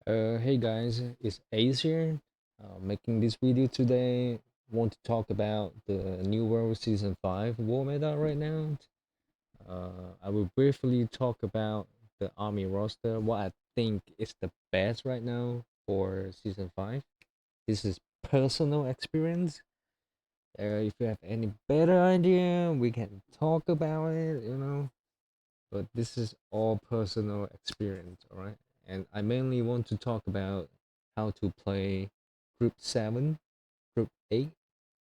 Hey guys, it's Ace here. Making this video today. Want to talk about the New World Season 5 War Meta right now. I will briefly talk about the army roster, what I think is the best right now for Season 5. This is personal experience. If you have any better idea, we can talk about it. But this is all personal experience, all right? And I mainly want to talk about how to play group 7, group 8,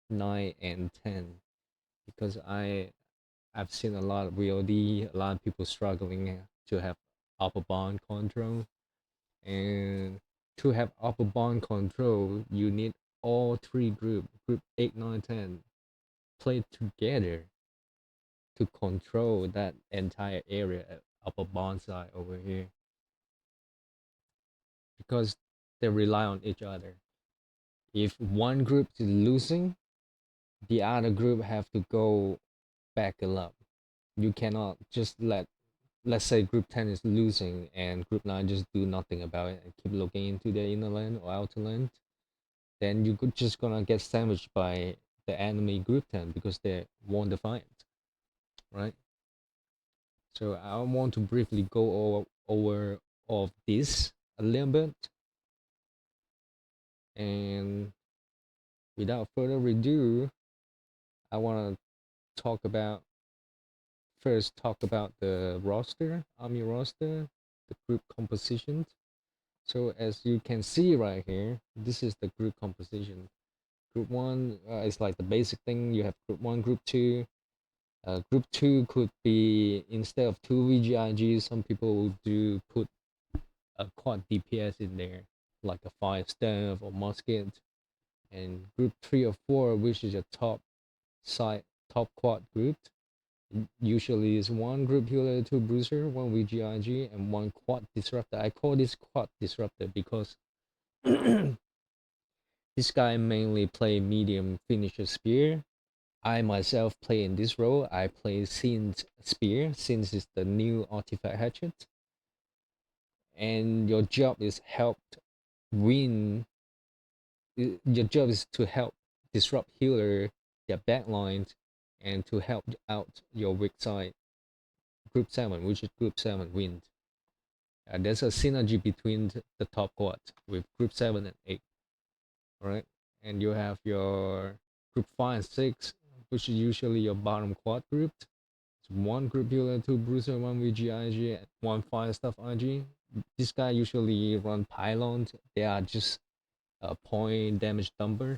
9 and 10 because I've seen a lot of VOD, a lot of people struggling to have upper bond control, and to have upper bond control, you need all three group 8, 9, 10 play together to control that entire area upper bond side over here because they rely on each other. If one group is losing, the other group have to go back it up. You cannot just let's say group 10 is losing and group 9 just do nothing about it and keep looking into their inner land or outer land, then you could just gonna get sandwiched by the enemy group 10 because they won the fight, right? So I want to briefly go over of this a little bit, and without further ado, I want to talk about the roster, army roster, the group composition. So as you can see right here, this is the group composition. Group one is like the basic thing. You have group one, group two. Group two could be instead of two VGIGs, some people do put a quad DPS in there, like a fire staff or musket. And group three or four, which is a top quad group, usually is one group healer, two bruiser, one VGIG, and one quad disruptor. I call this quad disruptor because this guy mainly play medium finisher spear. I myself play in this role. I play Sin's spear since it's the new artifact hatchet. And your job is win. Your job is to help disrupt healer their backlines and to help out your weak side. Group 7, which is Group 7 wins. There's a synergy between the top quad with Group 7 and 8, right? And you have your Group 5 and 6, which is usually your bottom quad group. It's one group healer, two bruiser, one VGIG, and one fire stuff IG. This guy usually run pylons. They are just a point damage dumper.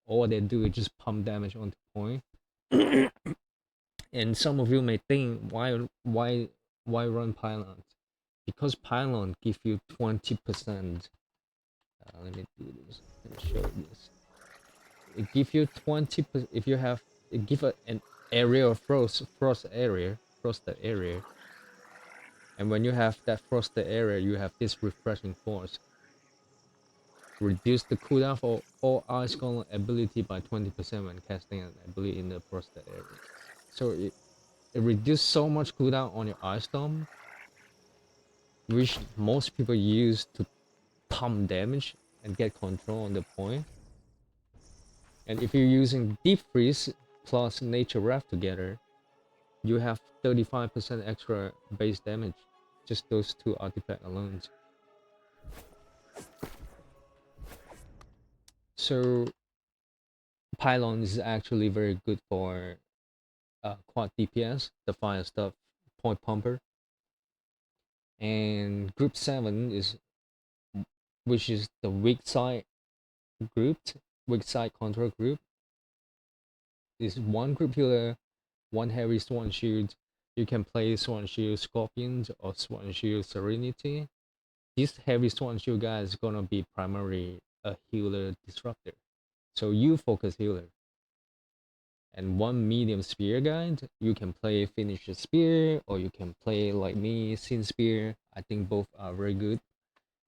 All they do is just pump damage onto point. And some of you may think, why run pylons? Because pylon give you 20%. Let me do this. Let me show this. It give you 20%. If you have, it give an area of frosted area, and when you have that frosted area, you have this refreshing force. Reduce the cooldown for all ice golem ability by 20% when casting an ability in the frosted area. So it reduces so much cooldown on your ice storm, which most people use to pump damage and get control on the point. And if you're using Deep Freeze plus Nature Wrath together, you have 35% extra base damage. Just those two artifacts alone. So Pylon is actually very good for quad DPS, the fire stuff, point pumper. And Group 7 is, which is the weak side weak side control group, is one group healer, one heavy swan shield. You can play swan shield scorpions or swan shield serenity. This heavy swan shield guy is gonna be primarily a healer disruptor, so you focus healer. And one medium spear guide, you can play finisher spear or you can play like me sin spear. I think both are very good,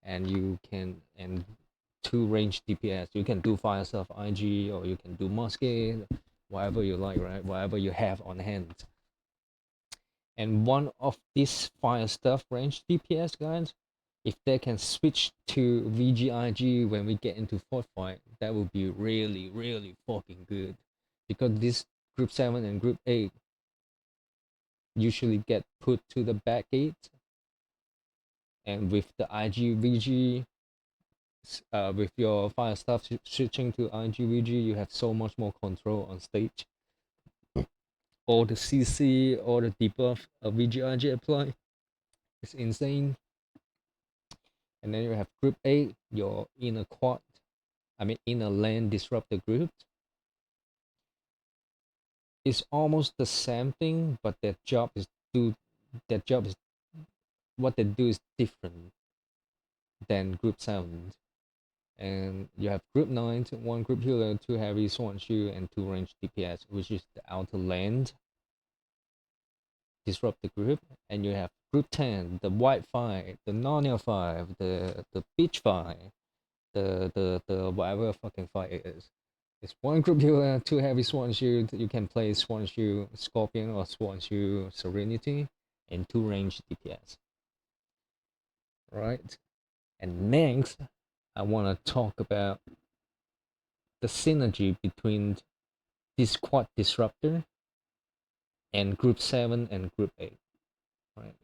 and you can and two range DPS. You can do fire stuff IG or you can do musket, whatever you like, right? Whatever you have on hand. And one of these fire stuff range DPS guys If they can switch to VGIG when we get into fourth fight, that would be really, really fucking good. Because this Group 7 and Group 8 usually get put to the back gate, and with the IGVG, with your fire stuff switching to IGVG, you have so much more control on stage. All the CC, all the debuff VGIG apply, it's insane. And then you have Group 8, your inner quad, inner lane disruptor group. It's almost the same thing, but their job is what they do is different than Group 7. And you have Group 9, one group healer, two heavy sworn shield, and two ranged DPS, which is the outer land disrupt the group. And you have Group 10, the white 5, the Narnia 5, the beach 5, the whatever fucking 5 it is. It's one group healer, two heavy sworn shield. You can play sworn shield Scorpion or sworn shield Serenity, and two ranged DPS. Right? And next, I want to talk about the synergy between this quad disruptor and Group 7 and Group 8. Right?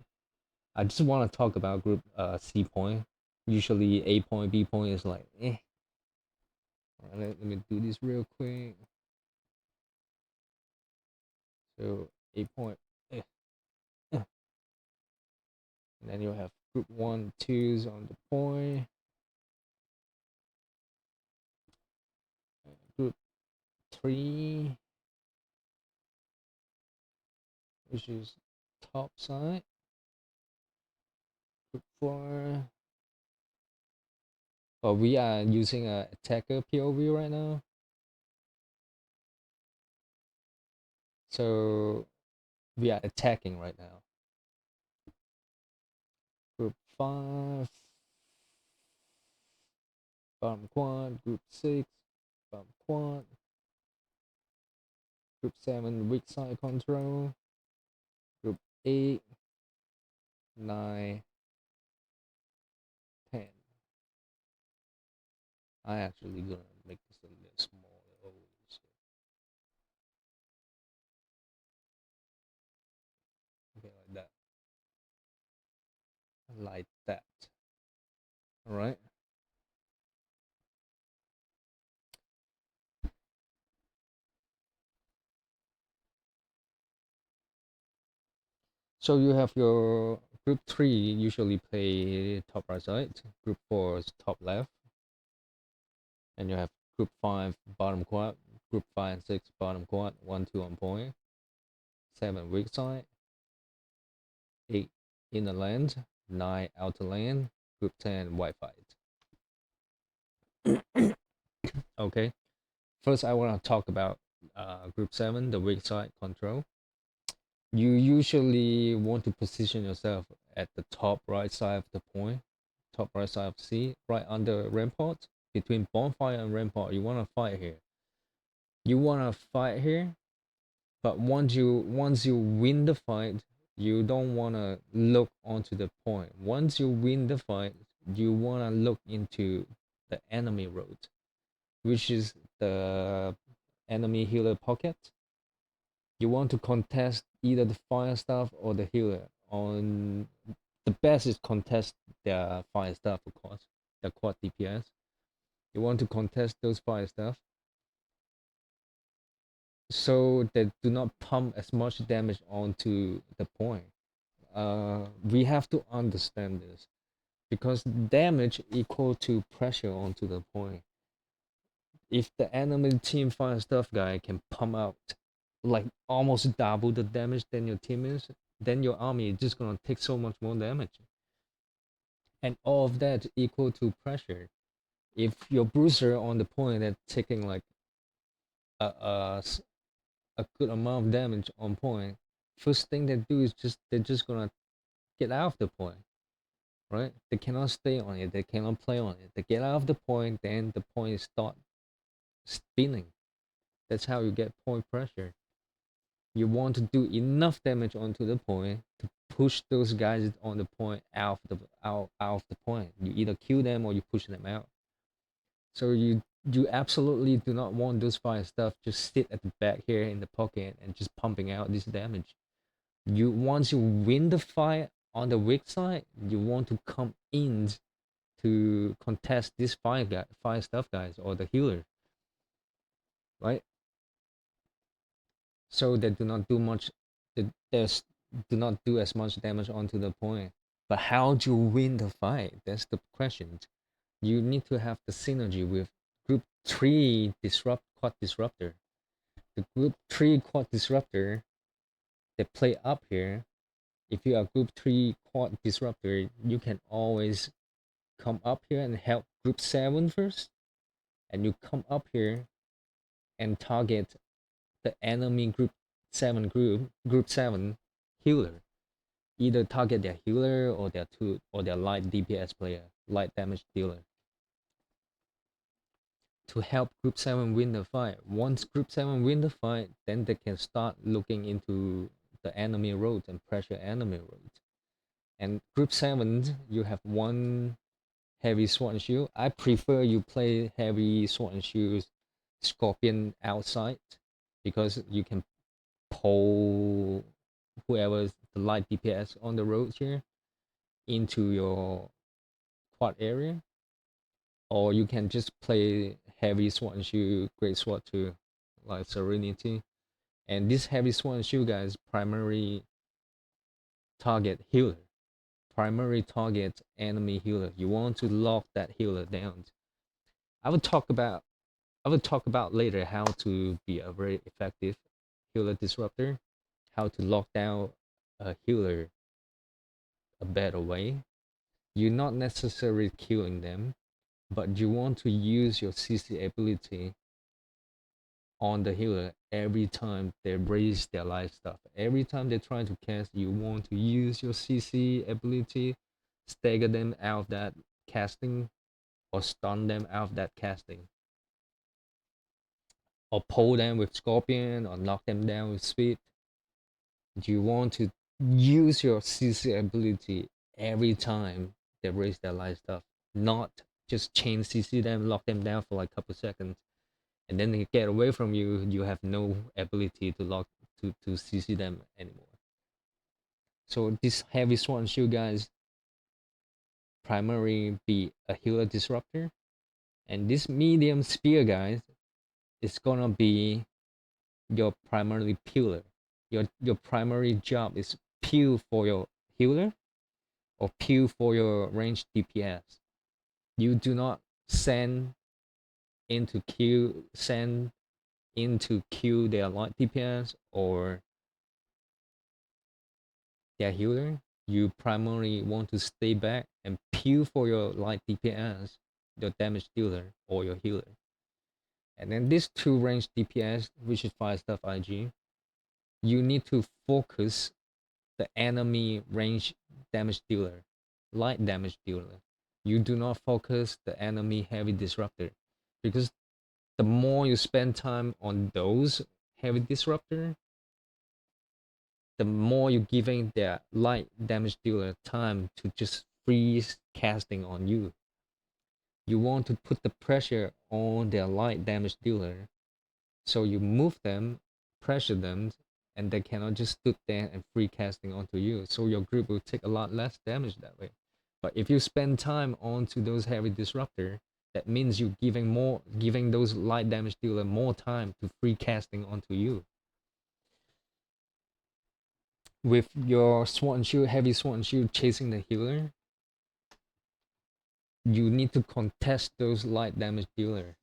I just want to talk about Group C point. Usually A point, B point is like, eh. Right, let me do this real quick. So A point, eh. And then you have Group 1, 2s on the point. Group 3, which is top side. Group 4. But we are using a attacker POV right now. So we are attacking right now. Group 5, bottom quad. Group 6, bottom quad. Group 7, weak side control. Group 8, 9, 10. I actually gonna make this a little smaller. Oh shit. Okay, like that. Like that. Alright. So you have your group 3 usually play top right side. Group 4 is top left. And you have group 5 bottom quad. Group 5 and 6 bottom quad. 1, 2 on point. 7 weak side. 8 inner land. 9 outer land. Group 10 white fight. Okay. First, I want to talk about Group 7, the weak side control. You usually want to position yourself at the top right side of the point, top right side of C, right under rampart, between bonfire and rampart. You want to fight here. But once you win the fight, you don't want to look onto the point. Once you win the fight, you want to look into the enemy road, which is the enemy healer pocket. You want to contest either the fire staff or the healer. On the best is contest their fire staff, of course, the quad DPS. You want to contest those fire staff so they do not pump as much damage onto the point. We have to understand this because damage equal to pressure onto the point. If the enemy team fire staff guy can pump out like almost double the damage than your team is, then your army is just gonna take so much more damage. And all of that equal to pressure. If your bruiser on the point that's taking like a good amount of damage on point, first thing they do is they're just gonna get out of the point. Right? They cannot stay on it, they cannot play on it. They get out of the point, then the point start spinning. That's how you get point pressure. You want to do enough damage onto the point to push those guys on the point out of the point. You either kill them or you push them out. So you absolutely do not want those fire stuff just sit at the back here in the pocket and just pumping out this damage. You once you win the fight on the weak side, you want to come in to contest this fire stuff guys or the healer, right? So they do not do much. They do not do as much damage onto the point. But how do you win the fight? That's the question. You need to have the synergy with group 3 quad disruptor. The group 3 quad disruptor, they play up here. If you are group 3 quad disruptor, you can always come up here and help group 7 first, and you come up here and target the enemy group 7 healer. Either target their healer or their light DPS player, light damage dealer, to help group 7 win the fight. Once group 7 win the fight, then they can start looking into the enemy roads and pressure enemy roads. And group 7, you have one heavy sword and shield. I prefer you play heavy sword and shield Scorpion outside, because you can pull whoever's the light DPS on the road here into your quad area, or you can just play heavy sword and shield, great sword too, like Serenity. And this heavy sword and shield guys primary target healer, primary target enemy healer. You want to lock that healer down. I will talk about I will talk about later how to be a very effective healer disruptor, how to lock down a healer a better way. You're not necessarily killing them, but you want to use your CC ability on the healer every time they raise their life stuff. Every time they try to cast, you want to use your CC ability, stagger them out of that casting, or stun them out of that casting, or pull them with Scorpion, or knock them down with Speed. You want to use your CC ability every time they raise their life stuff, not just chain CC them, lock them down for like a couple seconds, and then they get away from you. You have no ability to CC them anymore. So this heavy sword and shield guys primarily be a healer disruptor, and this medium spear guys is gonna be your primarily pillar. Your primary job is peel for your healer or peel for your range DPS. You do not send send into kill their light DPS or their healer. You primarily want to stay back and peel for your light DPS, your damage dealer or your healer. And then these two range DPS, which is fire stuff IG, you need to focus the enemy range damage dealer, light damage dealer. You do not focus the enemy heavy disruptor, because the more you spend time on those heavy disruptor, the more you're giving their light damage dealer time to just freeze casting on you. You want to put the pressure on their light damage dealer, so you move them, pressure them, and they cannot just stood there and free casting onto you. So your group will take a lot less damage that way. But if you spend time onto those heavy disruptor, that means you're giving those light damage dealer more time to free casting onto you. With your sword and shield, heavy sword and shield chasing the healer, you need to contest those light damage dealer.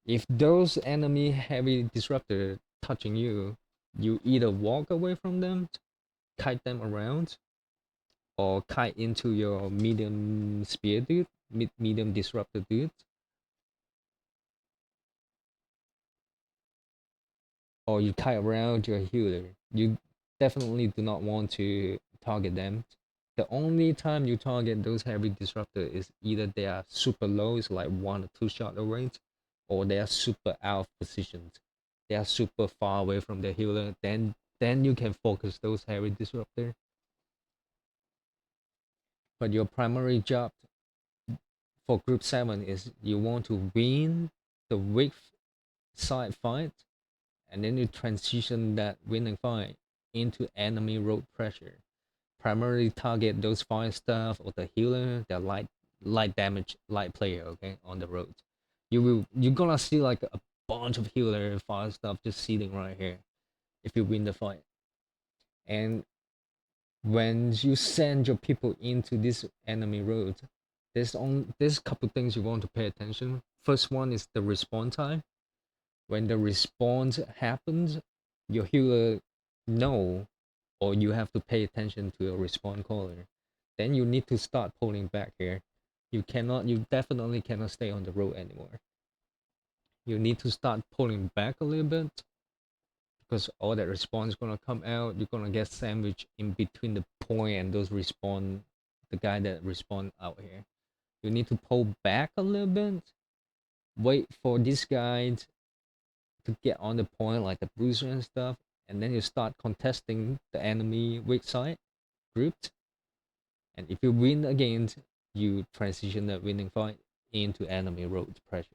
If those enemy heavy disruptor touching you, you either walk away from them, kite them around, or kite into your medium spear dude, medium disruptor dude, or you kite around your healer. You definitely do not want to target them. The only time you target those heavy disruptor is either they are super low, it's like 1 or 2 shot away, or they are super out of position. They are super far away from the healer. Then then you can focus those heavy disruptor. But your primary job for Group 7 is you want to win the weak side fight, and then you transition that winning fight into enemy road pressure. Primarily target those fire stuff or the healer, the light damage light player, okay, on the road. You're gonna see like a bunch of healer fire stuff just sitting right here if you win the fight. And when you send your people into this enemy road, there's a couple things you want to pay attention. First one is the respawn time. When the response happens, your healer know, or you have to pay attention to your respawn caller. Then you need to start pulling back here. You definitely cannot stay on the road anymore. You need to start pulling back a little bit because all that respawn is gonna come out. You're gonna get sandwiched in between the point and those respawn, the guy that respawn out here. You need to pull back a little bit. Wait for this guy to get on the point like the bruiser and stuff, and then you start contesting the enemy weak side grouped. And if you win again, you transition that winning fight into enemy road pressure,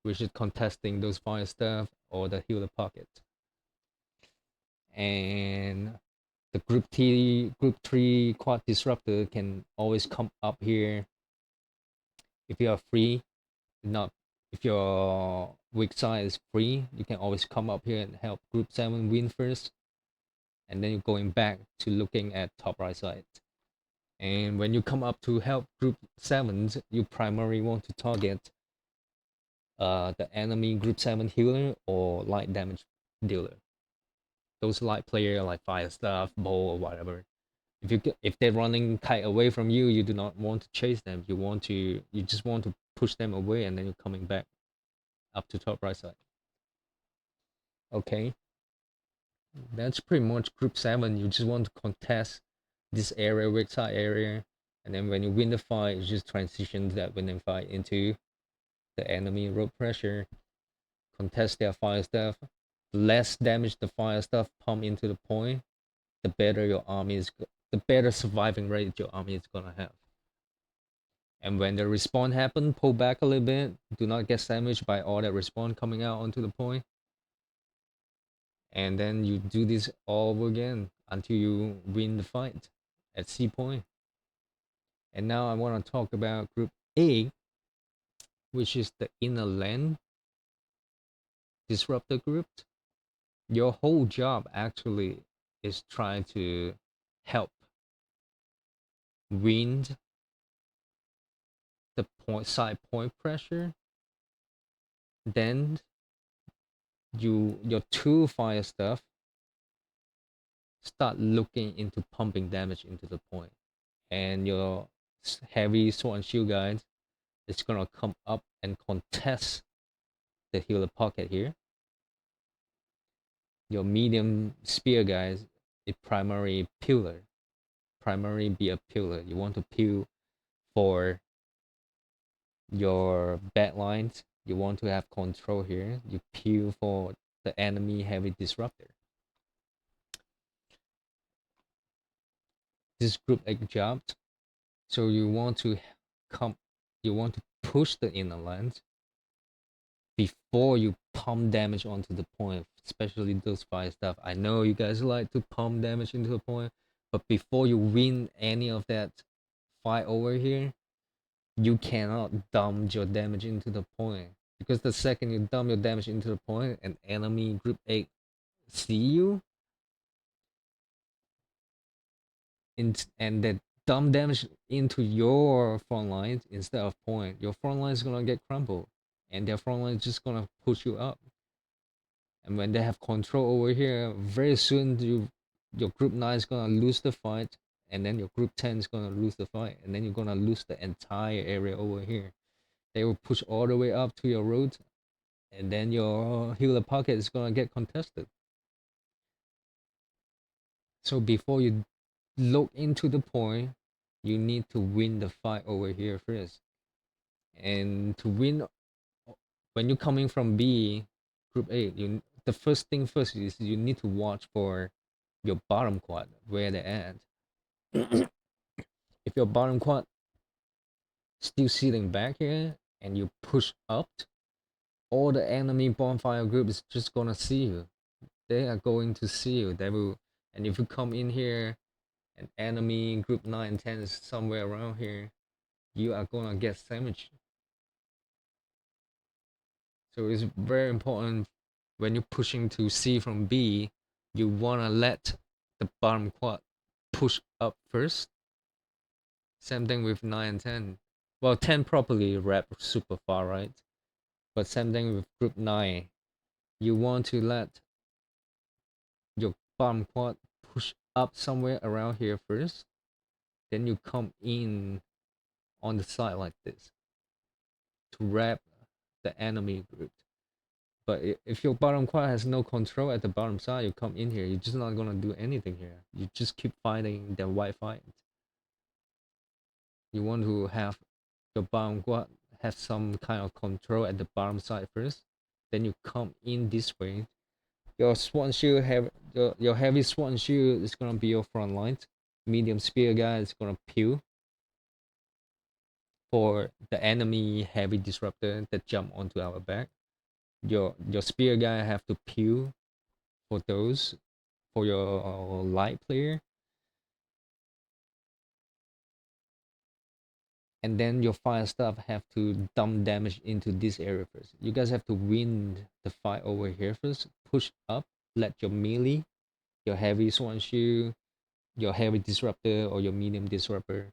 which is contesting those fire stuff or the healer pocket. And the group 3 quad disruptor can always come up here if you are free. Not if your weak side is free, you can always come up here and help group 7 win first, and then you're going back to looking at top right side. And when you come up to help group 7, you primarily want to target the enemy group 7 healer or light damage dealer. Those light player like fire stuff, bow or whatever. If they're running kite away from you, you do not want to chase them. You just want to push them away, and then you're coming back up to top right side. Okay, that's pretty much group 7. You just want to contest this area, weak side area, and then when you win the fight, you just transition that winning fight into the enemy road pressure, contest their fire stuff. The less damage the fire stuff pump into the point, the better your army is, the better surviving rate your army is gonna have. And when the respawn happen, pull back a little bit. Do not get sandwiched by all that respawn coming out onto the point. And then you do this all over again until you win the fight at C point. And now I want to talk about Group A, which is the inner lane disruptor group. Your whole job actually is trying to help wind the point side point pressure. Then your two fire stuff start looking into pumping damage into the point, and your heavy sword and shield guys is gonna come up and contest the healer pocket here. Your medium spear guys is primary pillar. Primary be a pillar. You want to peel for your bad lines. You want to have control here. You peel for the enemy heavy disruptor. This group like jumped. So you want to push the inner lines before you pump damage onto the point, especially those fire stuff. I know you guys like to pump damage into the point, but before you win any of that fight over here, you cannot dump your damage into the point. Because the second you dump your damage into the point and enemy group 8 see you, and that dump damage into your front lines instead of point, your front line is gonna get crumbled, and their front line is just gonna push you up. And when they have control over here, very soon your group 9 is gonna lose the fight, and then your group 10 is gonna lose the fight, and then you're gonna lose the entire area over here. They will push all the way up to your road, and then your healer pocket is gonna get contested. So before you look into the point, you need to win the fight over here first. And to win, when you're coming from B, group 8, the first thing first is you need to watch for your bottom quad where they at. If your bottom quad still sitting back here and you push up, all the enemy bonfire group is just gonna see you. They are going to see you. They will, and if you come in here and enemy group 9 and 10 is somewhere around here, you are gonna get damaged. So it's very important when you're pushing to C from B, you wanna let the bottom quad push up first. Same thing with 9 and 10. Well, 10 probably wrap super far, right? But same thing with group 9. You want to let your bottom quad push up somewhere around here first. Then you come in on the side like this to wrap the enemy group. But if your bottom quad has no control at the bottom side, you come in here, you're just not gonna do anything here. You just keep fighting the white fight. You want to have your bottom quad have some kind of control at the bottom side first. Then you come in this way. Your swan shield have your heavy swan shield is gonna be your front line. Medium spear guy is gonna peel for the enemy heavy disruptor that jump onto our back. Your spear guy have to peel for those for your light player, and then your fire stuff have to dump damage into this area first. You guys have to win the fight over here first. Push up, let your melee, your heavy swan shield, your heavy disruptor or your medium disruptor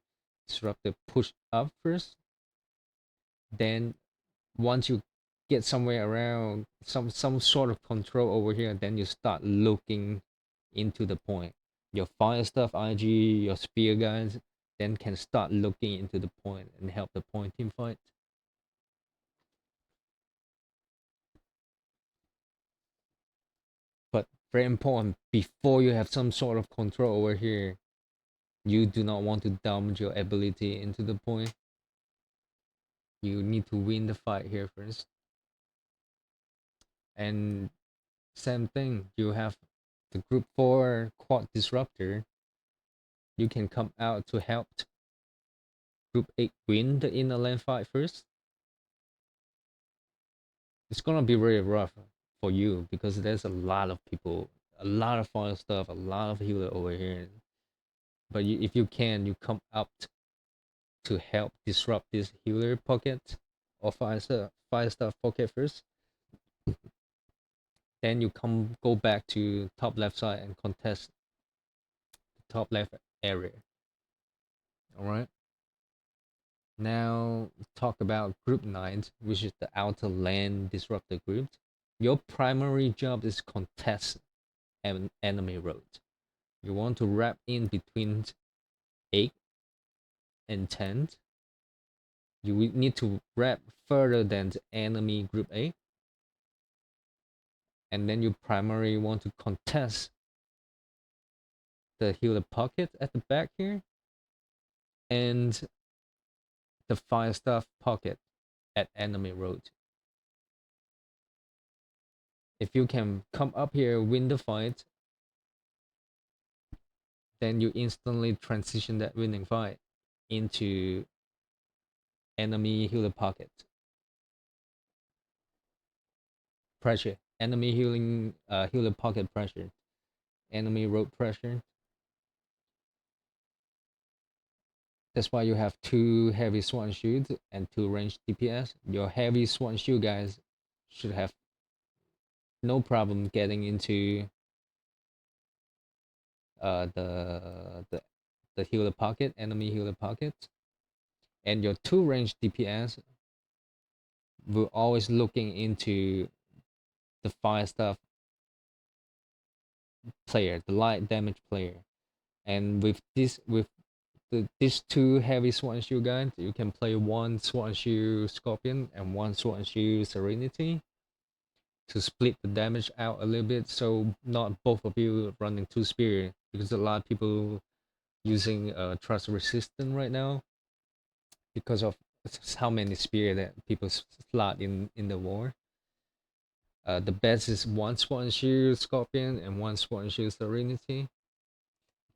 push up first. Then once you get somewhere around some sort of control over here, then you start looking into the point. Your fire stuff IG, your spear guys, then can start looking into the point and help the point team fight. But very important, before you have some sort of control over here, you do not want to dump your ability into the point. You need to win the fight here first. And same thing, you have the group 4 quad disruptor. You can come out to help group 8 win the inner lane fight first. It's gonna be very rough for you because there's a lot of people, a lot of fire stuff, a lot of healer over here. But if you can, you come out to help disrupt this healer pocket or fire stuff pocket first. Then you go back to top left side and contest the top left area. All right. Now talk about group 9, which is the outer lane disruptor group. Your primary job is contest an enemy road. You want to wrap in between 8 and 10. You need to wrap further than the enemy group 8. And then you primarily want to contest the healer pocket at the back here and the fire staff pocket at enemy road. If you can come up here, win the fight, then you instantly transition that winning fight into enemy healer pocket. Pressure. Enemy healer pocket pressure. Enemy road pressure. That's why you have 2 heavy swan shields and 2 ranged DPS. Your heavy swan shield guys should have no problem getting into the healer pocket, enemy healer pocket. And your 2 ranged DPS will always looking into the fire stuff player, the light damage player. And with these 2 heavy swan shield guys, you can play 1 swan shield scorpion and 1 swan shield serenity to split the damage out a little bit, so not both of you running 2 spear, because a lot of people using trust resistant right now because of how many spear that people slot in the war. The best is one Sword and Shield Scorpion and one Sword and Shield Serenity.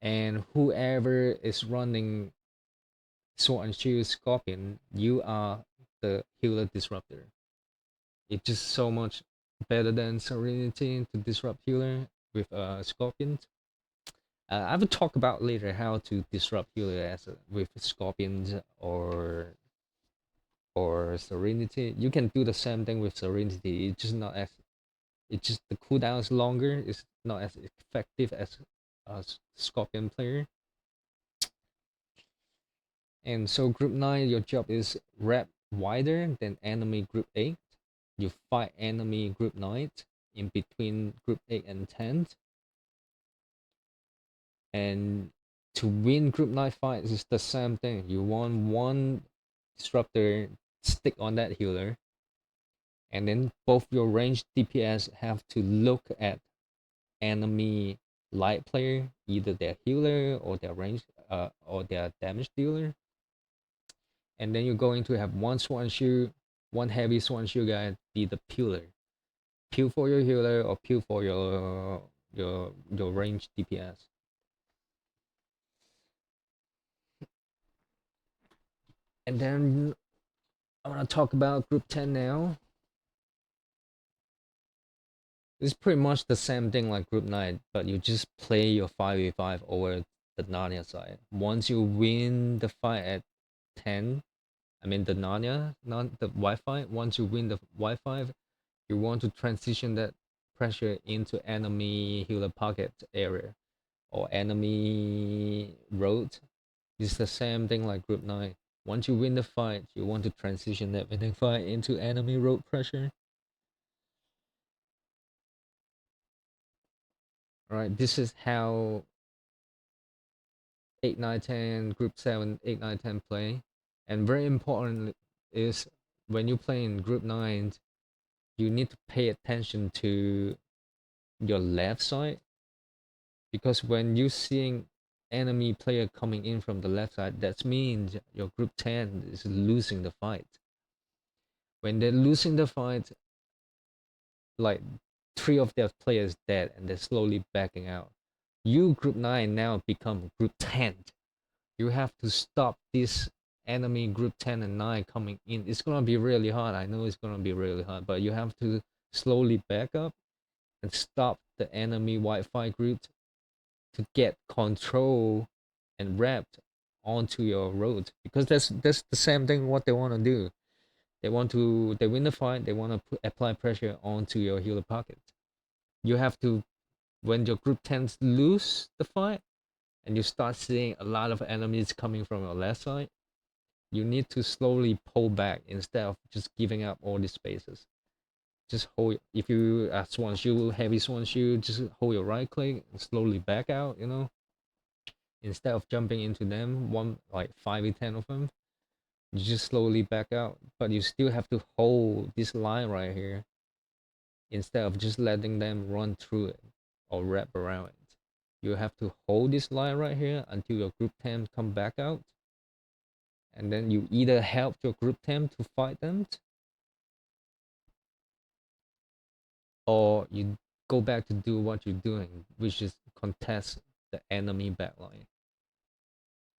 And whoever is running Sword and Shield Scorpion, you are the healer disruptor. It's just so much better than Serenity to disrupt healer with Scorpions. I will talk about later how to disrupt healer with Scorpions or Serenity. You can do the same thing with Serenity. It's just not as it's just the cooldown is longer. It's not as effective as a Scorpion player. And so group 9, your job is wrap wider than enemy group 8. You fight enemy group 9 in between group 8 and 10. And to win group 9 fights is the same thing. You want one disruptor stick on that healer, and then both your ranged DPS have to look at enemy light player, either their healer or their range or their damage dealer. And then you're going to have one swan shoe, one heavy swan shoe guy be the peeler. Peel for your healer or peel for your range DPS. And then I want to talk about group 10 now. It's pretty much the same thing like group 9, but you just play your 5v5 over the Narnia side. Once you win the fight at 10, I mean the Narnia, not the Wi-Fi. Once you win the Wi-Fi, you want to transition that pressure into enemy healer pocket area or enemy road. It's the same thing like group 9. Once you win the fight, you want to transition that winning fight into enemy road pressure. Alright, this is how 8, 9, 10, group 7, 8, 9, 10 play. And very important is when you play in group 9, you need to pay attention to your left side, because when you seeing enemy player coming in from the left side, that means your group 10 is losing the fight. When they're losing the fight, like 3 of their players dead and they're slowly backing out, you group 9 now become group 10. You have to stop this enemy group 10 and 9 coming in. It's gonna be really hard. I know it's gonna be really hard, but you have to slowly back up and stop the enemy Wi-Fi group to get control and wrapped onto your road, because that's the same thing what they want to do. They win the fight, they want to apply pressure onto your healer pocket. You have to, when your group 10s lose the fight and you start seeing a lot of enemies coming from your left side, you need to slowly pull back instead of just giving up all these spaces. Just hold, if you swan shoe, heavy swan shoe, just hold your right click and slowly back out, instead of jumping into them, one like 5v10 of them, you just slowly back out, but you still have to hold this line right here instead of just letting them run through it or wrap around it. You have to hold this line right here until your group 10 come back out, and then you either help your group 10 to fight them, or you go back to do what you're doing, which is contest the enemy backline.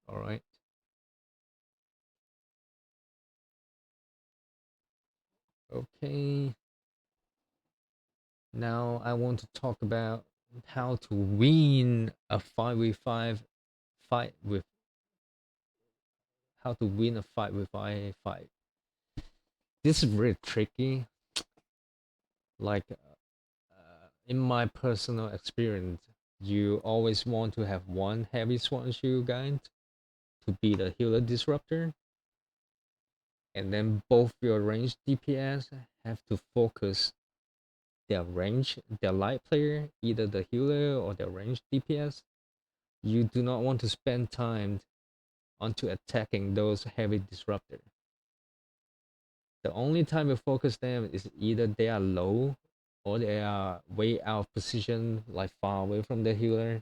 All right. Okay. Now I want to talk about how to win a 5v5 fight with how to win a 5v5 fight. This is really tricky. Like in my personal experience, you always want to have one heavy swan shield guide to be the healer disruptor, and then both your range DPS have to focus their light player, either the healer or their range DPS. You do not want to spend time onto attacking those heavy disruptor. The only time you focus them is either they are low or they are way out of position, like far away from the healer,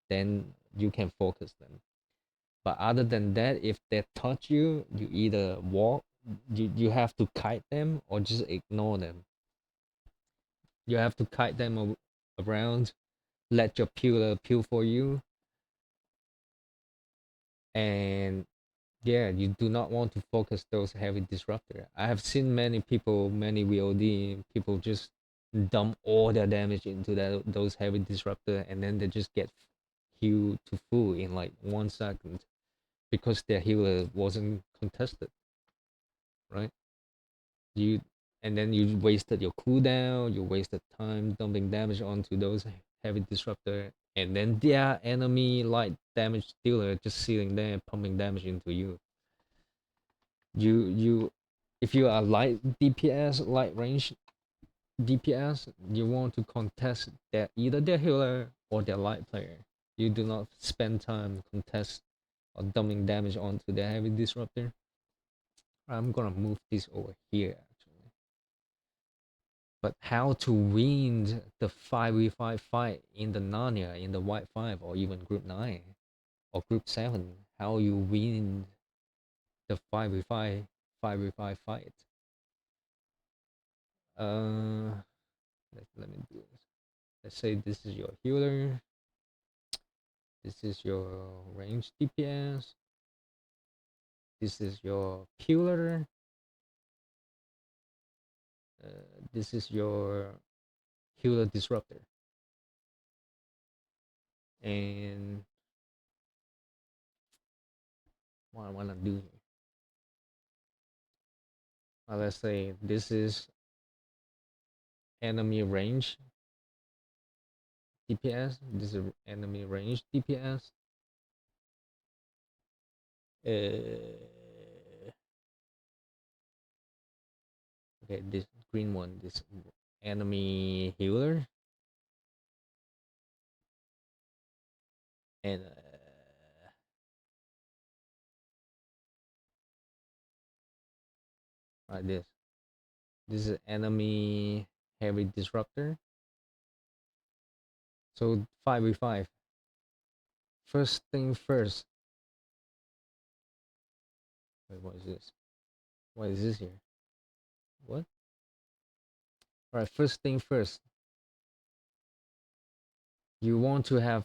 then you can focus them. But other than that, if they touch you, you either walk, you have to kite them or just ignore them. You have to kite them around, let your pillar peel for you, and yeah, you do not want to focus those heavy disruptor. I have seen many people, many VOD people just dump all their damage into those heavy disruptor, and then they just get healed to full in like 1 second because their healer wasn't contested, right? You and then you wasted your cooldown, you wasted time dumping damage onto those heavy disruptor, and then their enemy light damage dealer just sitting there pumping damage into you. You if you are light DPS, light range DPS, you want to contest their either their healer or their light player. You do not spend time contest or dumping damage onto the heavy disruptor. I'm gonna move this over here actually. But how to win the 5v5 fight in the Narnia, in the White 5, or even Group 9 or Group 7? How you win the 5v5 5v5 fight? Uh, let me do this. Let's say this is your healer. This is your range DPS. This is your healer. Uh, this is your healer disruptor. And what I want to do here. Let's say this is enemy range DPS. This is enemy range DPS. Okay, this green one, this enemy healer, and like this. This is enemy heavy disruptor. So 5v5. First thing first. Wait, what is this? What is this here? What? Alright, first thing first. You want to have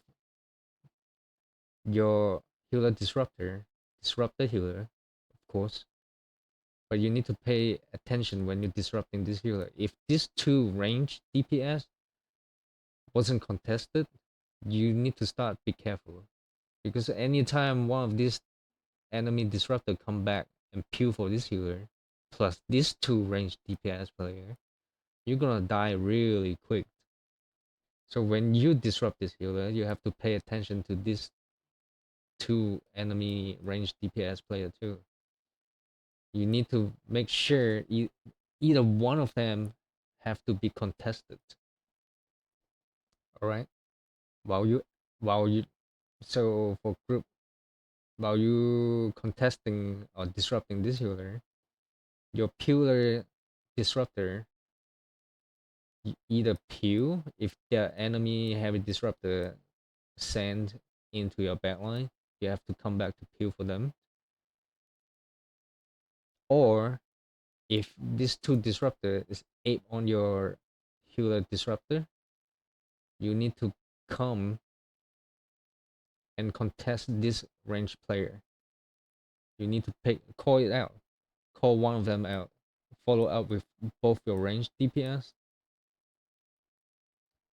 your healer disruptor, disrupt the healer, of course. But you need to pay attention when you're disrupting this healer. If this two range DPS wasn't contested, you need to start be careful. Because anytime one of these enemy disruptor come back and peel for this healer, plus this two range DPS player, you're gonna die really quick. So when you disrupt this healer, you have to pay attention to this two enemy range DPS player too. You need to make sure either one of them have to be contested. All right. While you while you so for group while you contesting or disrupting this healer, your pillar disruptor either peel if the enemy have a disruptor send into your backline, you have to come back to peel for them. Or if this two disruptor is ape on your healer disruptor, you need to come and contest this range player. You need to call it out, call one of them out, follow up with both your range DPS.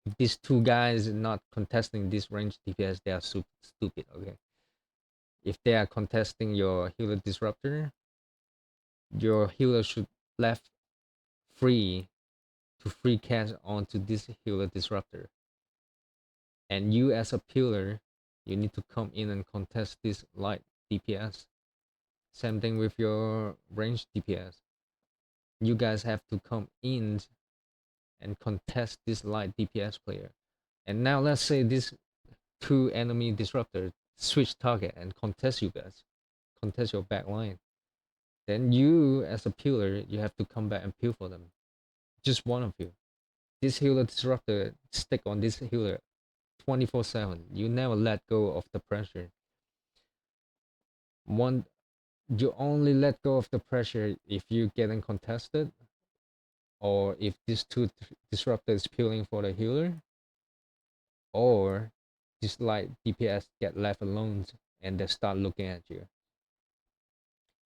If these two guys are not contesting this range DPS, they are stupid. Okay. If they are contesting your healer disruptor, your healer should left free to free cast onto this healer disruptor. And you as a pillar, you need to come in and contest this light DPS. Same thing with your range DPS. You guys have to come in and contest this light DPS player. And now let's say this two enemy disruptor switch target and contest you guys, contest your back line. Then you as a pillar, you have to come back and peel for them. Just one of you. This healer disruptor stick on this healer 24/7. You never let go of the pressure. One, you only let go of the pressure if you getting contested or if this two disruptor is peeling for the healer, or just like DPS get left alone and they start looking at you.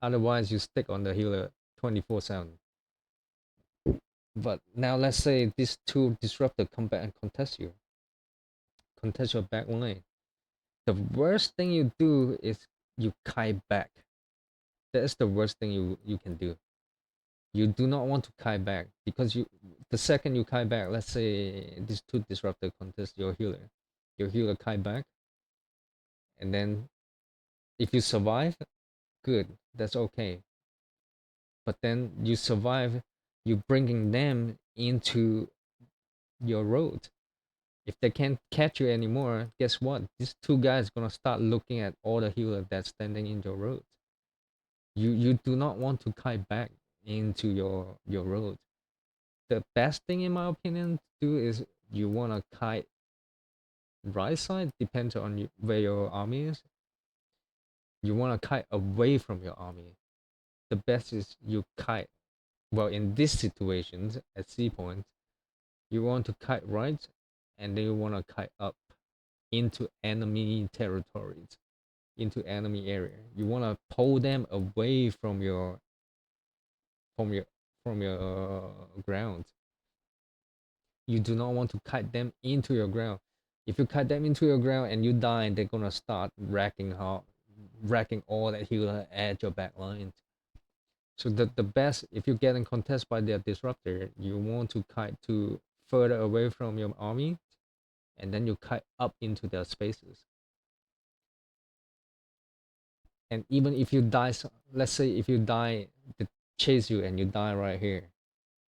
Otherwise, you stick on the healer 24/7. But now let's say these two disruptor come back and contest your back line. The worst thing you do is you kite back. That's the worst thing you can do. You do not want to kite back because the second you kite back, let's say these two disruptor contest your healer kite back, and then if you survive, good, that's okay. But then you survive, you bringing them into your road. If they can't catch you anymore, guess what? These two guys gonna start looking at all the healer that's standing in your road. You do not want to kite back into your road. The best thing in my opinion to do is you wanna kite right side, depends on where your army is. You wanna kite away from your army. The best is you kite. Well, in these situations at C point, you want to kite right, and then you want to kite up into enemy territories, into enemy area. You want to pull them away from your from your ground. You do not want to kite them into your ground. If you kite them into your ground and you die, they're gonna start wrecking all that healer at your back line. So the best, if you get in contest by their disruptor, you want to kite to further away from your army, and then you kite up into their spaces. And even if you die, let's say if you die, they chase you and you die right here,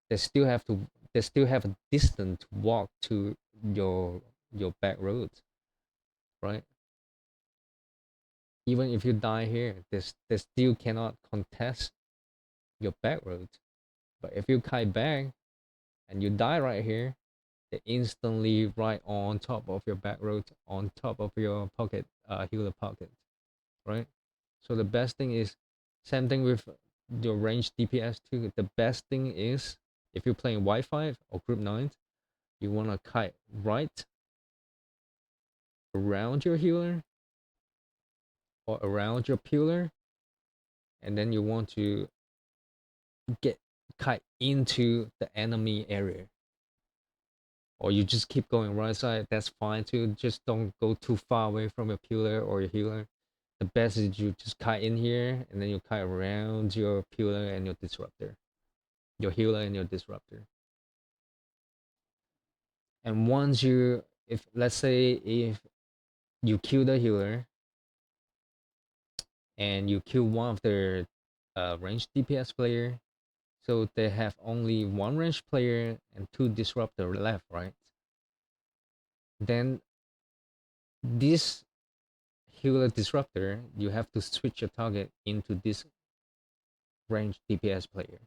they still have to they still have a distance to walk to your back roads, right? Even if you die here, they still cannot contest your back roads. But if you kite back and you die right here, they instantly right on top of your back road, on top of your pocket, healer pocket, right? So the best thing is, same thing with your range DPS too. The best thing is, if you're playing Wi-Fi or Group 9, you want to kite right around your healer or around your peeler, and then you want to get kite into the enemy area. Or you just keep going right side, that's fine too. Just don't go too far away from your peeler or your healer. The best is you just kite in here and then you kite around your peeler and your disruptor. Your healer and your disruptor. And once you, if let's say if you kill the healer and you kill one of their ranged DPS player, so they have only one ranged player and two disruptor left, right? Then this healer disruptor, you have to switch your target into this ranged DPS player,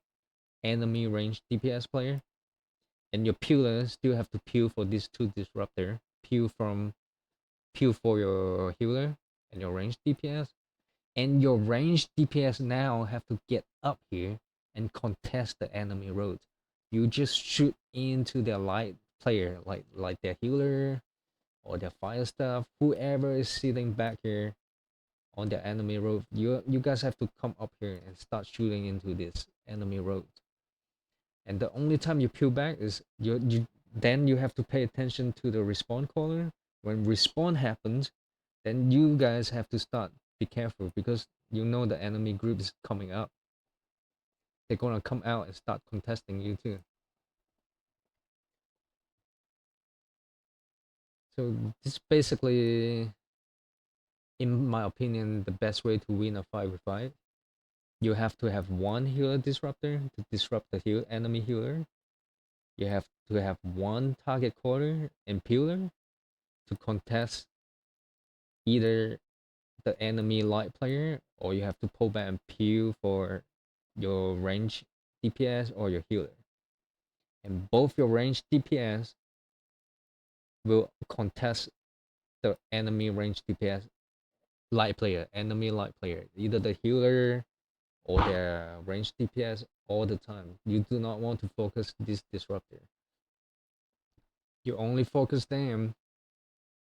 enemy ranged DPS player, and your peeler still have to peel for these two disruptor, peel for your healer and your ranged DPS, and your ranged DPS now have to get up here and contest the enemy road. You just shoot into their light player, like their healer or their fire staff, whoever is sitting back here on the enemy road. You guys have to come up here and start shooting into this enemy road. And the only time you peel back is you then you have to pay attention to the respawn corner. When respawn happens, then you guys have to start be careful because you know the enemy group is coming up. They're gonna come out and start contesting you too. So this basically, in my opinion, the best way to win a 5v5. You have to have one healer disruptor to disrupt the enemy healer. You have to have one target quarter and peeler to contest either the enemy light player, or you have to pull back and peel for your range DPS or your healer. And both your range DPS will contest the enemy range DPS light player, enemy light player, either the healer or their range DPS all the time. You do not want to focus this disruptor. You only focus them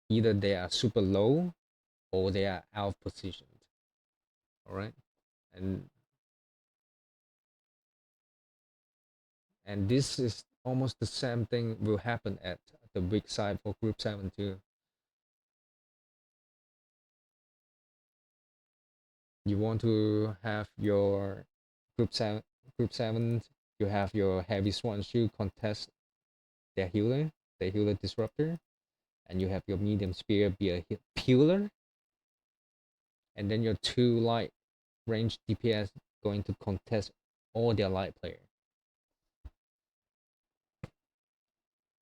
either they are super low or they are out positioned. Alright? And this is almost the same thing will happen at the weak side for group 7 too. You want to have your group 7 you have your heavy swan shoe contest their healer, the healer disruptor, and you have your medium spear be a healer, and then your 2 light range DPS going to contest all their light player.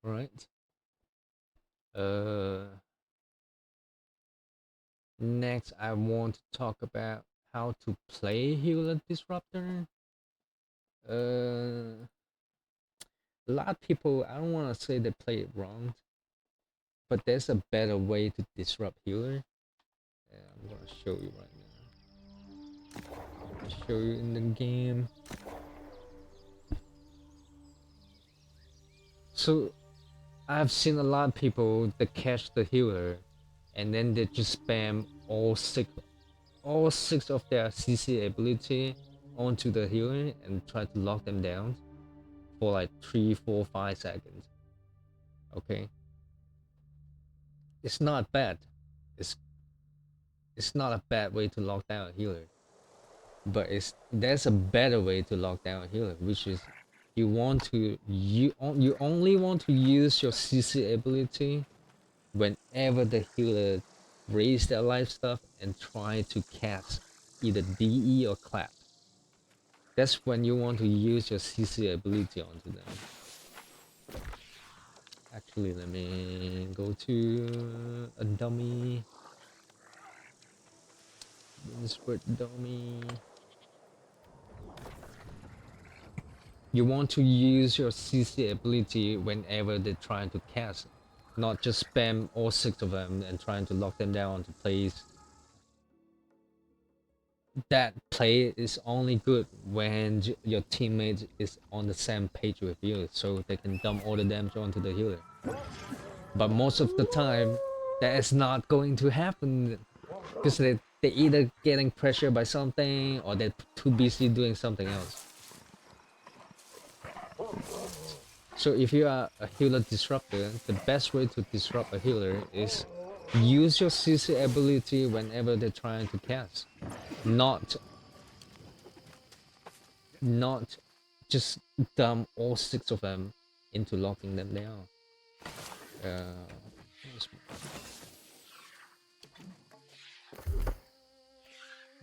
Alright. Next I want to talk about how to play healer disruptor. A lot of people, I don't want to say they play it wrong, but there's a better way to disrupt healer. I'm gonna show you right now. Show you in the game. So I've seen a lot of people that catch the healer and then they just spam all six of their CC ability onto the healer and try to lock them down for like 3, 4, 5 seconds. Okay, it's not bad. It's not a bad way to lock down a healer, but there's a better way to lock down a healer, which is you only want to use your CC ability whenever the healer raise their life stuff and try to cast either DE or clap. That's when you want to use your CC ability onto them. Actually, let me go to a dummy. Insert dummy. You want to use your CC ability whenever they're trying to cast, not just spam all 6 of them and trying to lock them down to place. That play is only good when your teammate is on the same page with you, so they can dump all the damage onto the healer. But most of the time, that is not going to happen because they're either getting pressured by something or they're too busy doing something else. So if you are a healer disruptor, the best way to disrupt a healer is use your CC ability whenever they're trying to cast. Not just dump all 6 of them into locking them down.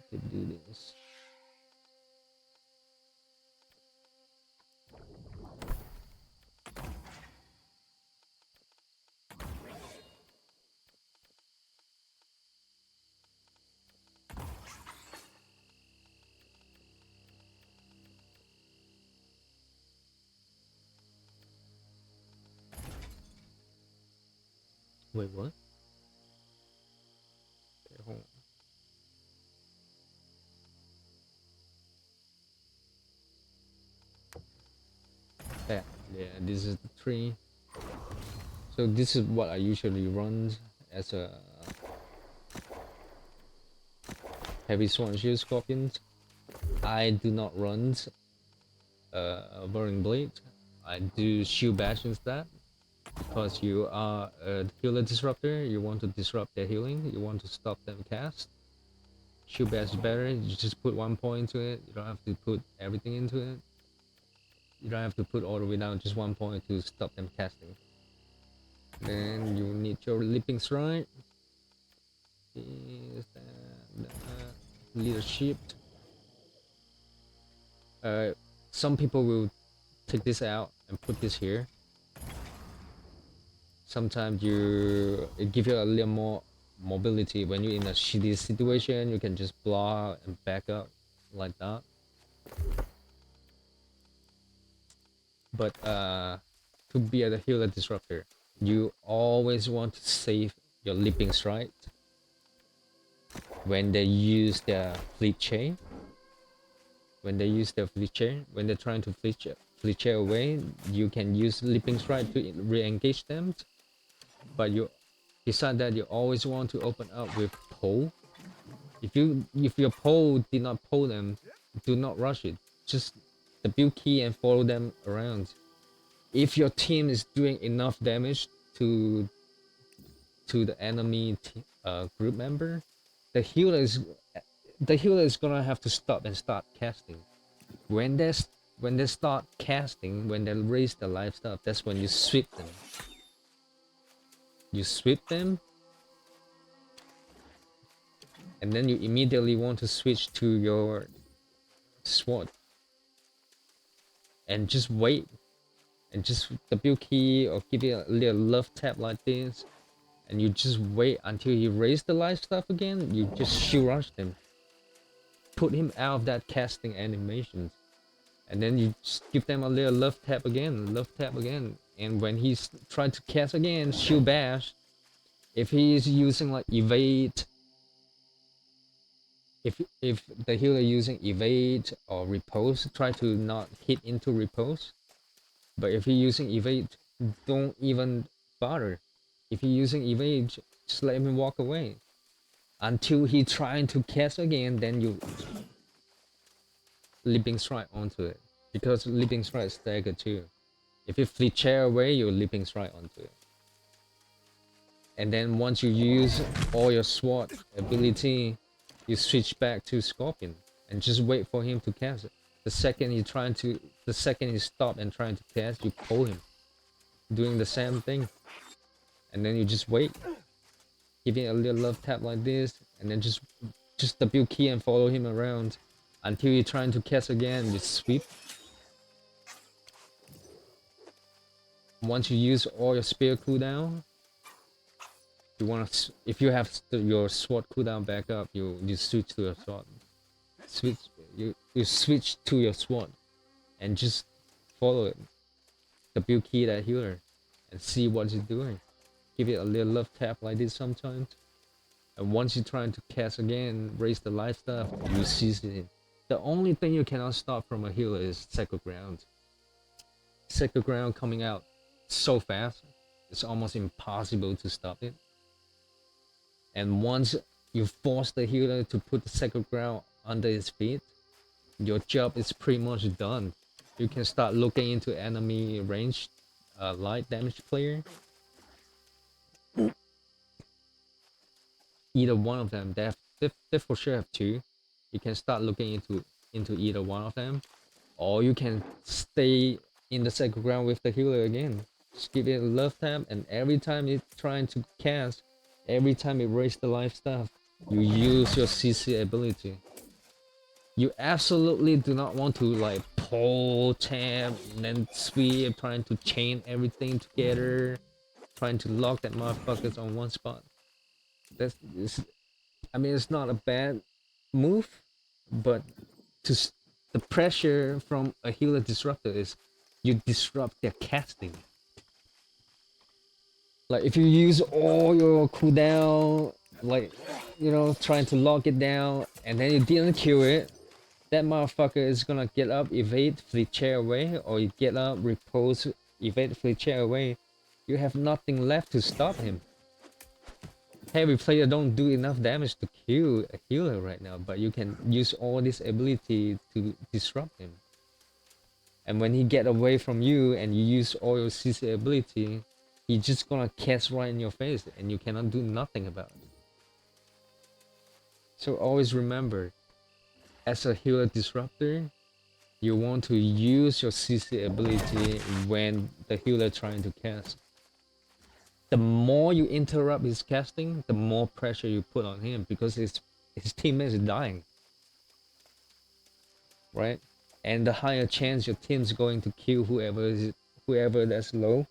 To do this. Wait, what? Okay, hold on. Yeah, this is the tree. So this is what I usually run as a heavy swan shield scorpions. I do not run burning blade. I do shield bash instead because you are a healer disruptor. You want to disrupt their healing. You want to stop them cast. Shield bash is better. You just put 1 point into it. You don't have to put everything into it. You don't have to put all the way down, just 1 point to stop them casting. Then you need your leaping strike. Is that leadership? Some people will take this out and put this here. Sometimes it gives you a little more mobility when you're in a shitty situation. You can just block and back up like that. But to be a healer disruptor, you always want to save your leaping strike when they use their fleet chain. when they use their fletcher, when they're trying to fletcher away, you can use leaping strike to re-engage them. But you, besides that, you always want to open up with pull. If your pull did not pull them, do not rush it. Just the build key and follow them around. If your team is doing enough damage to the enemy group member, the healer is gonna have to stop and start casting. When they start casting, when they raise the life stuff, that's when you sweep them. You sweep them, and then you immediately want to switch to your sword and just wait, and just W key or give it a little love tap like this, and you just wait until he raises the life stuff again. You just shield rush him, put him out of that casting animation, and then you just give them a little love tap again, and when he's trying to cast again, shield bash. If he's using like evade, if the healer using evade or repose, try to not hit into repose. But if you're using evade, don't even bother. If you're using evade, just let him walk away until he trying to cast again. Then you leaping strike onto it, because leaping strike is stagger too. If you flee chair away, you leaping strike onto it. And then once you use all your sword ability, you switch back to Scorpion and just wait for him to cast it. The second he stop and trying to cast, you pull him, doing the same thing. And then you just wait, giving a little love tap like this, and then just W key and follow him around until you're trying to cast again. You sweep. Once you use all your spear cooldown, you want to, if you have your sword cooldown back up, you switch to your sword. You switch to your sword and just follow it. W key that healer and see what he's doing. Give it a little love tap like this sometimes. And once you're trying to cast again, raise the life stuff, you seize it. The only thing you cannot stop from a healer is Sacred Ground. Sacred Ground coming out so fast, it's almost impossible to stop it. And once you force the healer to put the Sacred Ground under his feet, your job is pretty much done. You can start looking into enemy range, light damage player. Either one of them, they for sure have two. You can start looking into either one of them, or you can stay in the Sacred Ground with the healer again. Just give it a love tap, and every time it's trying to cast, every time it raises the life stuff, you use your CC ability. You absolutely do not want to like pull, tap, and then sweep, trying to chain everything together, trying to lock that motherfuckers on one spot. I mean, it's not a bad move, but the pressure from a healer disruptor is you disrupt their casting. Like if you use all your cooldown, like, you know, trying to lock it down, and then you didn't kill it, that motherfucker is gonna get up, evade, flee chair away, or you get up, repose, evade, flee chair away. You have nothing left to stop him. Heavy player don't do enough damage to kill a healer right now, but you can use all this ability to disrupt him. And when he get away from you and you use all your CC ability, he's just gonna cast right in your face and you cannot do nothing about it. So always remember, as a healer disruptor, you want to use your CC ability when the healer trying to cast. The more you interrupt his casting, the more pressure you put on him, because his teammates are dying, right? And the higher chance your team's going to kill whoever that's low,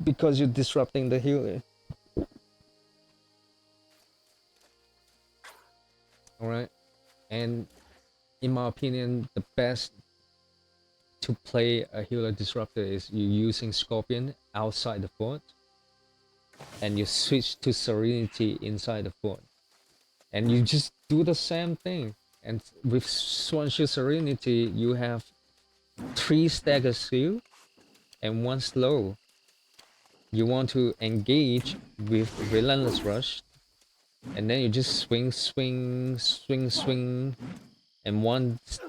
because you're disrupting the healer. All right, and in my opinion, the best to play a healer disruptor is you using Scorpion outside the fort, and you switch to Serenity inside the fort, and you just do the same thing, And with Swansea Serenity, you have 3 stagger skill and 1 slow. You want to engage with Relentless Rush, and then you just swing, swing, swing, swing, and once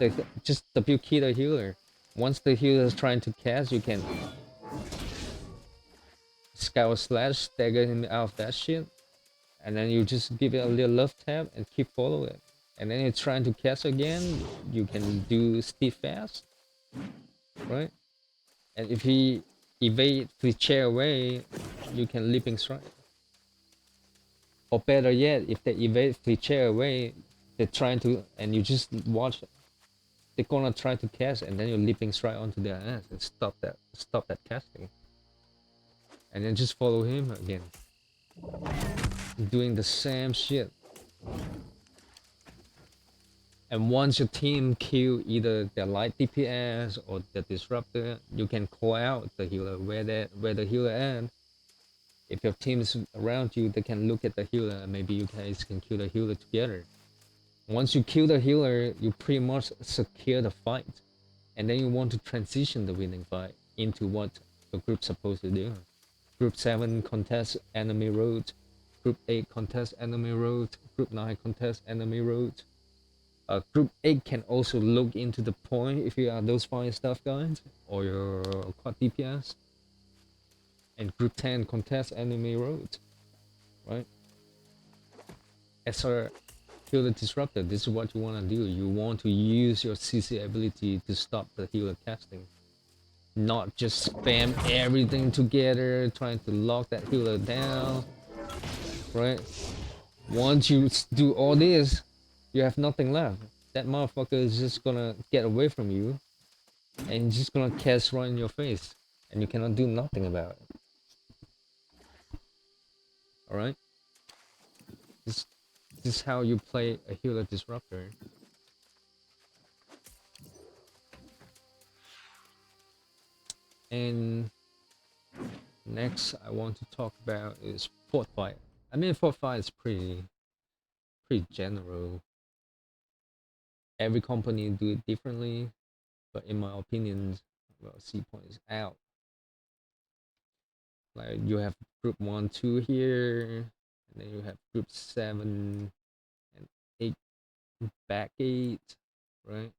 just W key the healer. Once the healer is trying to cast, you can Scout Slash, stagger him out of that shit, and then you just give it a little love tap and keep following it. And then you're trying to cast again, you can do Steadfast, right? And if he evade the chair away, you can Leaping Strike. Or better yet, if they evade the chair away, they're trying to, and you just watch, they're gonna try to cast, and then you're Leaping Strike onto their ass and stop that casting. And then just follow him again, doing the same shit. And once your team kill either the light DPS or the disruptor, you can call out the healer where the healer at. If your team is around you, they can look at the healer and maybe you guys can kill the healer together. Once you kill the healer, you pretty much secure the fight. And then you want to transition the winning fight into what the group's supposed to do. Group 7 contest enemy road. Group 8 contest enemy road. Group 9 contest enemy road. Group 8 can also look into the point if you are those fire stuff guys or your quad DPS. And Group 10 contest enemy road, right? As a healer disruptor, this is what you want to do. You want to use your CC ability to stop the healer casting. Not just spam everything together, trying to lock that healer down, right? Once you do all this, you have nothing left. That motherfucker is just gonna get away from you and just gonna cast right in your face, and you cannot do nothing about it. All right, this is how you play a healer disruptor. And next, I want to talk about is fort fight. I mean, fort fight is pretty general. Every company do it differently, but in my opinion, well, C point is out. Like you have group 1, 2 here, and then you have group 7 and 8 back 8, right?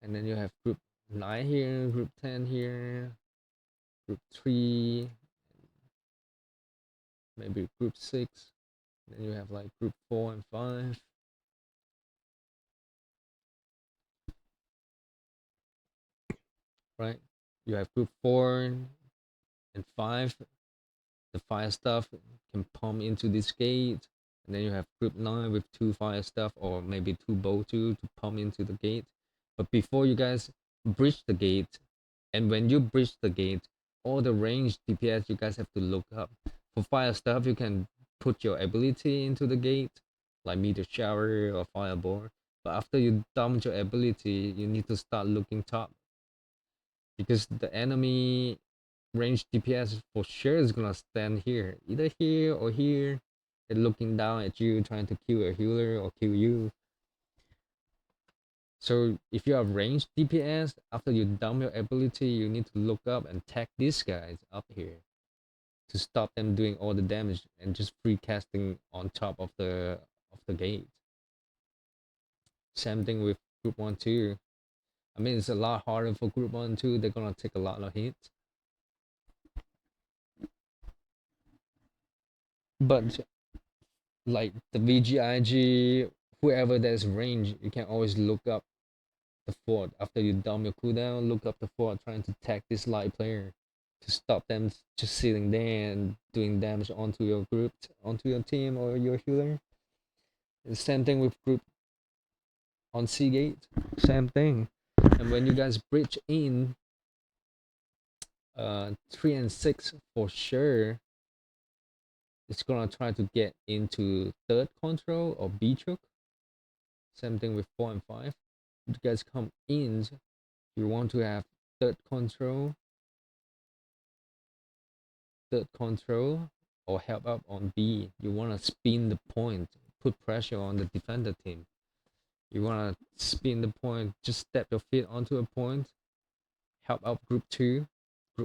And then you have group 9 here, group 10 here, group 3, maybe group 6. Then you have like group 4 and 5. Right? You have group 4 and 5. The fire stuff can pump into this gate. And then you have group 9 with 2 fire stuff or maybe 2 bow 2 to pump into the gate. But before you guys bridge the gate, and when you bridge the gate, all the range DPS you guys have to look up. For fire stuff, you can put your ability into the gate, like meteor shower or fireball. But after you dump your ability, you need to start looking top, because the enemy range DPS for sure is gonna stand here, either here or here. They're looking down at you, trying to kill a healer or kill you. So if you have ranged DPS, after you dump your ability, you need to look up and tag these guys up here to stop them doing all the damage and just free casting on top of the gate. Same thing with group 1, 2. I mean, it's a lot harder for group 1, 2. They're gonna take a lot of hits. But like the VGIG, whoever there's range, you can always look up the fort after you dump your cooldown. Look up the fort, trying to tag this light player to stop them just sitting there and doing damage onto your group, onto your team or your healer. The same thing with group on Seagate, same thing. And when you guys bridge in 3 and 6 for sure, it's gonna try to get into third control or B choke. Same thing with 4 and 5. You guys come in, you want to have third control, or help up on B. You want to spin the point put pressure on the defender team. You wanna spin the point, just step your feet onto a point, help out group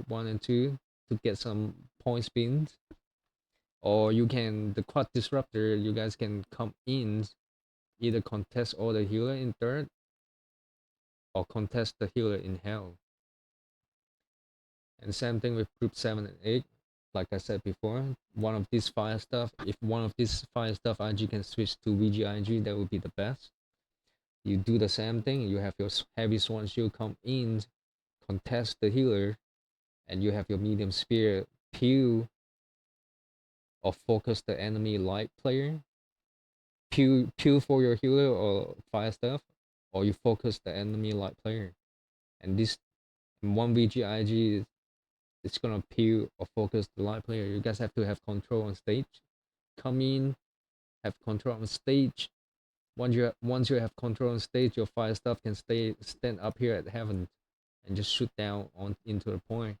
1 and 2 to get some point spins. Or you can the quad disruptor, you guys can come in, either contest all the healer in third or contest the healer in hell. And same thing with group 7 and 8. Like I said before, one of these fire stuff, if one of these fire stuff IG can switch to VGIG, that would be the best. You do the same thing, you have your heavy swan shield come in, contest the healer, and you have your medium spear peel or focus the enemy light player. Peel for your healer or fire stuff, or you focus the enemy light player. And this one VGIG, it's gonna peel or focus the light player. You guys have to have control on stage. Come in, have control on stage. Once you have control on stage, your fire stuff can stand up here at heaven and just shoot down on into the point.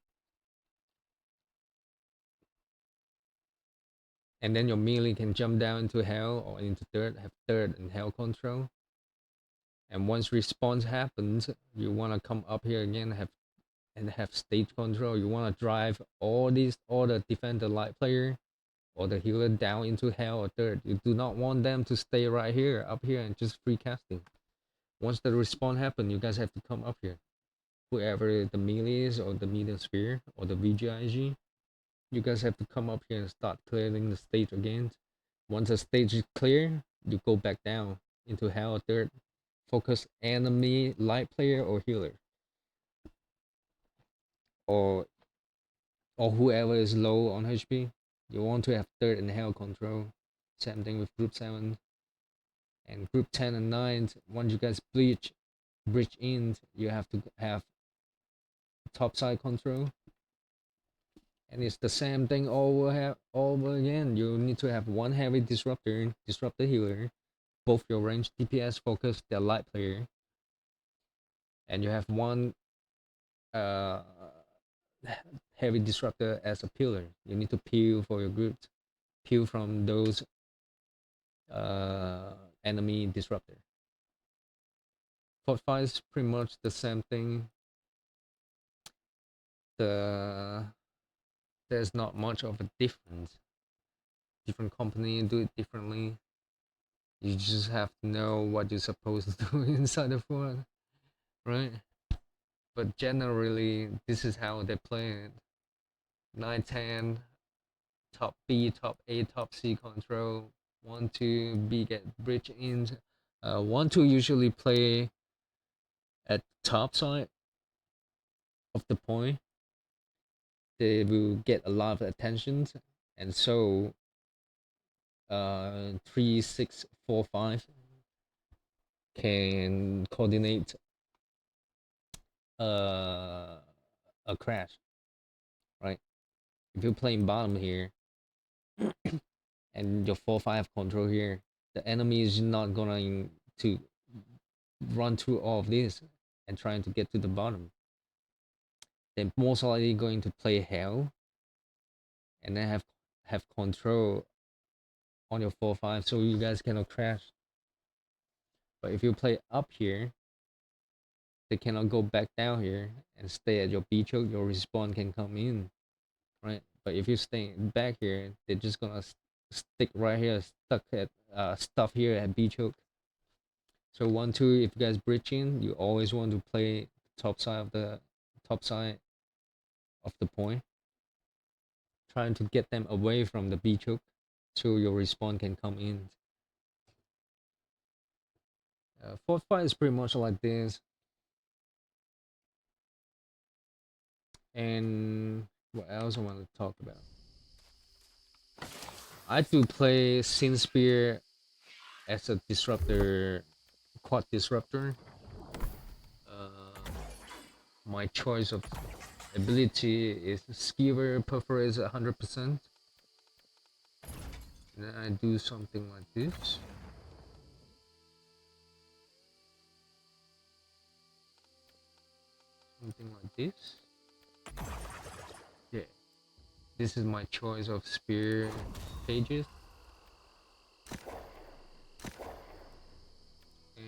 And then your melee can jump down into hell or into third, have third and hell control. And once response happens, you wanna come up here again, have stage control. You wanna drive all the defender light player or the healer down into hell or third. You do not want them to stay right here, up here, and just free casting. Once the respawn happen, you guys have to come up here. Whoever the melee is, or the medium spear, or the VGIG, you guys have to come up here and start clearing the stage again. Once the stage is clear, you go back down into hell or third. Focus enemy light player or healer, or whoever is low on HP. You want to have third and hell control. Same thing with group 7 and group 10 and 9. Once you guys bridge in, you have to have top side control. And it's the same thing over again. You need to have one heavy disruptor, disrupt the healer, both your range DPS focus the light player, and you have one heavy disruptor as a pillar. You need to peel for your group, peel from those enemy disruptor. Fort 5 is pretty much the same thing. There's not much of a difference. Different company do it differently. You just have to know what you're supposed to do inside the fort, right? But generally, this is how they play it. 9-10, top B, top A, top C control. 1-2, B get bridge in. 1-2 usually play at top side of the point. They will get a lot of attention, and so 3, 6, 4, 5 can coordinate a crash, right? If you're playing bottom here and your 4-5 control here, the enemy is not going to run through all of this and trying to get to the bottom. They're most likely going to play hell and then have control on your 4-5 so you guys cannot crash. But if you play up here, they cannot go back down here and stay at your B choke. Your respawn can come in, right? But if you stay back here, they're just gonna stick right here, stuff here at B choke. So 1-2, if you guys bridge in, you always want to play top side of the point, trying to get them away from the B choke, so your respawn can come in. Fort 5 is pretty much like this. And what else I want to talk about? I do play Sin Spear as a disruptor, quad disruptor. My choice of ability is Skewer Perforates 100%. And then I do something like this. Something like this. Yeah. This is my choice of spear pages.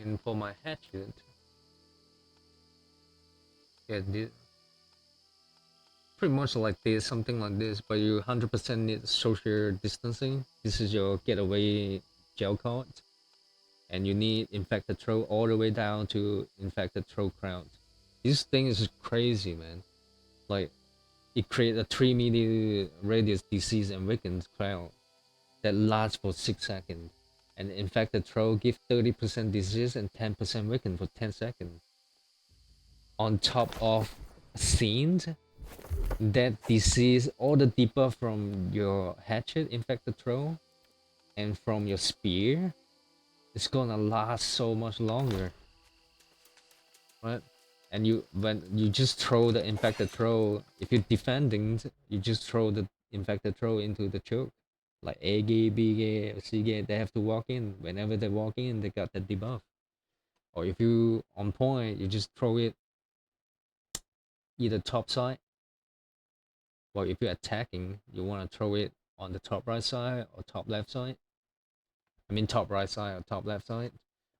And for my hatchet, yeah, pretty much like this, something like this, but you 100% need social distancing. This is your getaway gel card, and you need infected throw all the way down to infected throw crown. This thing is crazy, man. Like, it creates a 3 meter radius disease and weakened crown that lasts for 6 seconds. And infected throw give 30% disease and 10% weaken for 10 seconds. On top of scenes that disease or the debuff from your hatchet infected throw and from your spear, it's gonna last so much longer, right? And you, when you just throw the infected throw, if you're defending, you just throw the infected throw into the choke. Like A gate, B gate, C gate, they have to walk in. Whenever they walk in, they got the debuff. Or if you on point, you just throw it either top side, or if you're attacking, you want to throw it on the top right side or top left side. I mean top right side or top left side.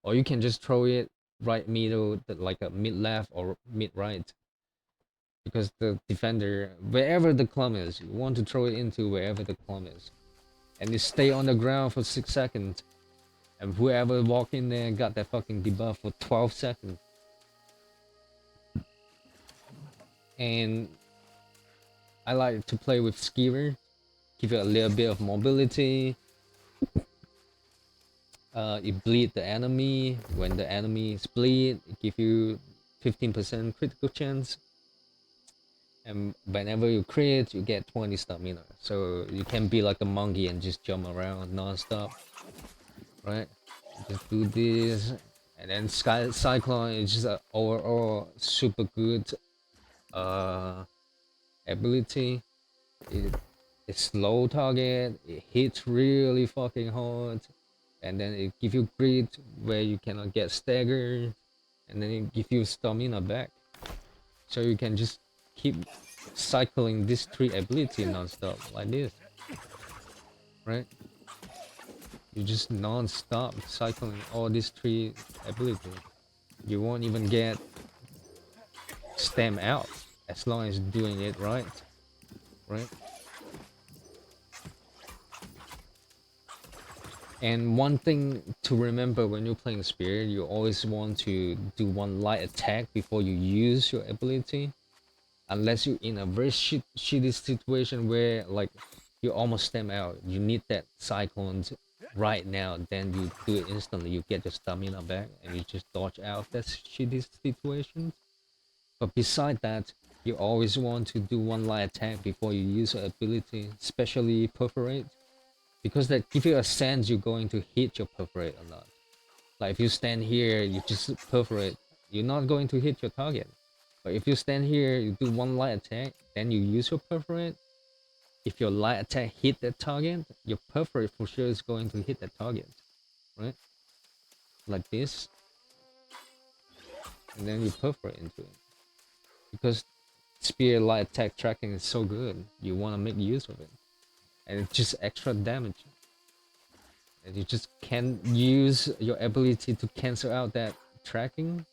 Or you can just throw it right middle, like a mid left or mid right. Because the defender, wherever the clump is, you want to throw it into wherever the clump is. And you stay on the ground for 6 seconds. And whoever walk in there got that fucking debuff for 12 seconds. And I like to play with Skeever, give it a little bit of mobility. It bleed the enemy. When the enemy is bleed, it give you 15% critical chance. And whenever you crit, you get 20 stamina. So you can be like a monkey and just jump around non-stop, right? Just do this, and then Cyclone is just an overall super good ability. It's slow target, it hits really fucking hard, and then it give you grit where you cannot get staggered, and then it give you stamina back. So you can just keep cycling this 3 ability non-stop like this, right? You just non-stop cycling all these 3 abilities. You won't even get stem out as long as doing it right, right? And one thing to remember when you're playing Spear, you always want to do one light attack before you use your ability. Unless you're in a very shitty situation where like you almost stem out, you need that cyclone right now, then you do it instantly, you get your stamina back and you just dodge out of that shitty situation. But beside that, you always want to do one light attack before you use your ability, especially perforate, because that gives you a sense you're going to hit your perforate or not. Like if you stand here, you just perforate, you're not going to hit your target. But if you stand here, you do one light attack, then you use your perforate. If your light attack hit that target, your perforate for sure is going to hit that target, right? Like this, and then you perforate into it. Because spear light attack tracking is so good, you want to make use of it. And it's just extra damage. And you just can use your ability to cancel out that tracking,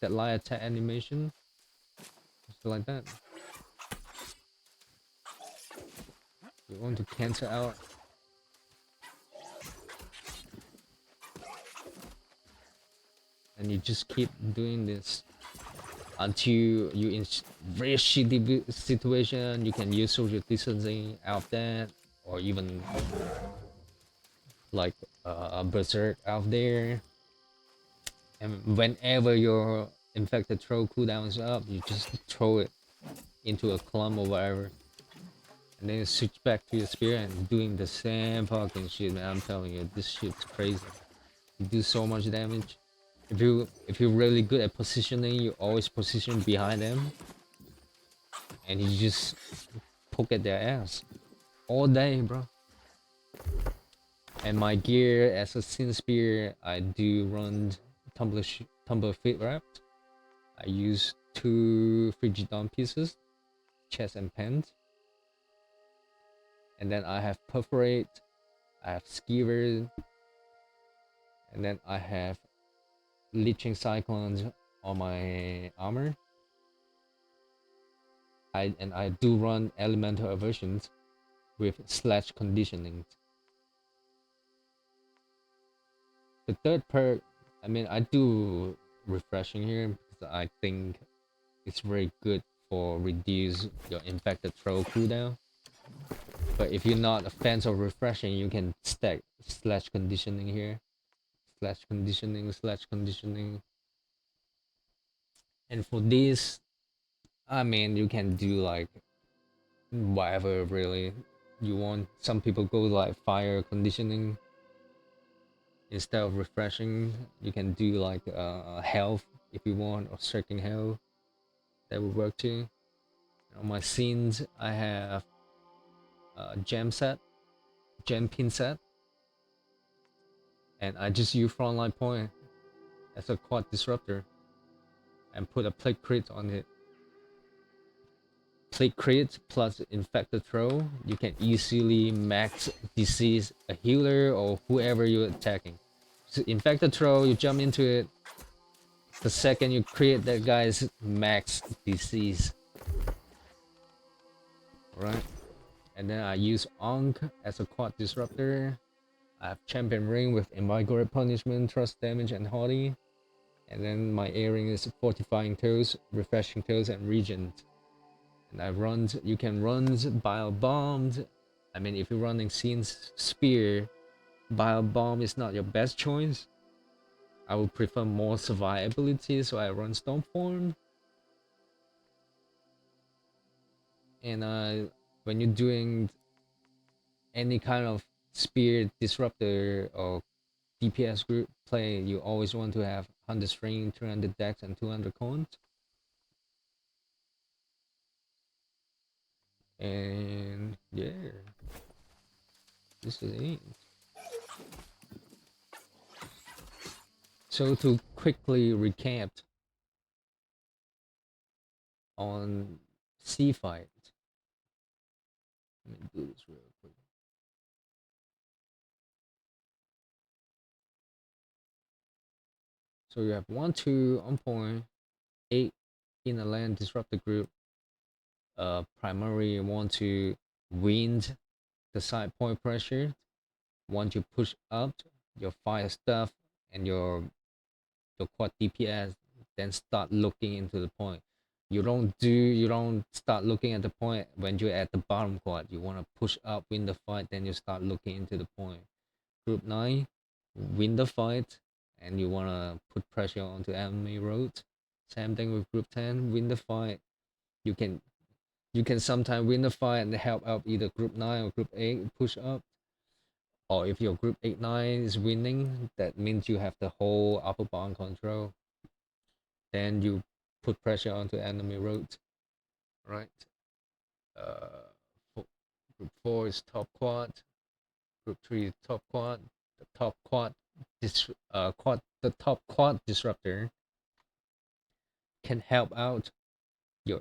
that light attack animation, just like that. You want to cancel out. And you just keep doing this until you in very shitty situation. You can use social distancing out of that, or even like a berserk out there. And whenever your infected throw cooldown is up, you just throw it into a clump or whatever, and then you switch back to your spear and doing the same fucking shit, man. I'm telling you, this shit's crazy. You do so much damage. If you're really good at positioning, you always position behind them, and you just poke at their ass all day, bro. And my gear as a sin spear, I do run tumbler fit wrapped. I use 2 Frigidon pieces, chest and pants, and then I have perforate, I have skewer, and then I have leeching cyclones on my armor. I do run elemental aversions with slash conditioning. The third perk, I mean, I do refreshing here because I think it's very good for reduce your infected throw cooldown. But if you're not a fan of refreshing, you can stack slash conditioning here. Slash conditioning, slash conditioning. And for this, I mean, you can do like whatever really you want. Some people go like fire conditioning instead of refreshing. You can do like health if you want, or striking health. That would work too. On my scenes, I have gem set, gem pin set, and I just use frontline point as a quad disruptor and put a plate crit on it. Plate crit plus infected throw, you can easily max disease a healer or whoever you're attacking. So infected throw, you jump into it. The second you create that guy's max disease, right? And then I use Onk as a quad disruptor. I have champion ring with invigorate punishment, trust damage, and haughty. And then my airing is fortifying toes, refreshing toes, and regent. And I run. You can run bile bombed. I mean, if you're running scenes spear, bile bomb is not your best choice. I would prefer more survivability, so I run stormform. And when you're doing any kind of spear disruptor or DPS group play, you always want to have 100 string, 300 dex, and 200 cons. And yeah, this is it. So to quickly recap on C fight, let me do this real quick. So you have 1-2 on point, 8 in a land disrupt the group. Primarily want to wind the side point pressure. Want to push up your fire stuff and your quad DPS, then start looking into the point. You don't start looking at the point when you're at the bottom quad. You want to push up, win the fight, then you start looking into the point. Group 9, win the fight, and you want to put pressure onto enemy road. Same thing with group 10, win the fight. You can you can sometimes win the fight and help out either group 9 or group 8 push up. Or if your group 8-9 is winning, that means you have the whole upper bound control. Then you put pressure onto enemy road, right? Uh, Group 4 is top quad. Group 3 is top quad. The top quad, the top quad disruptor can help out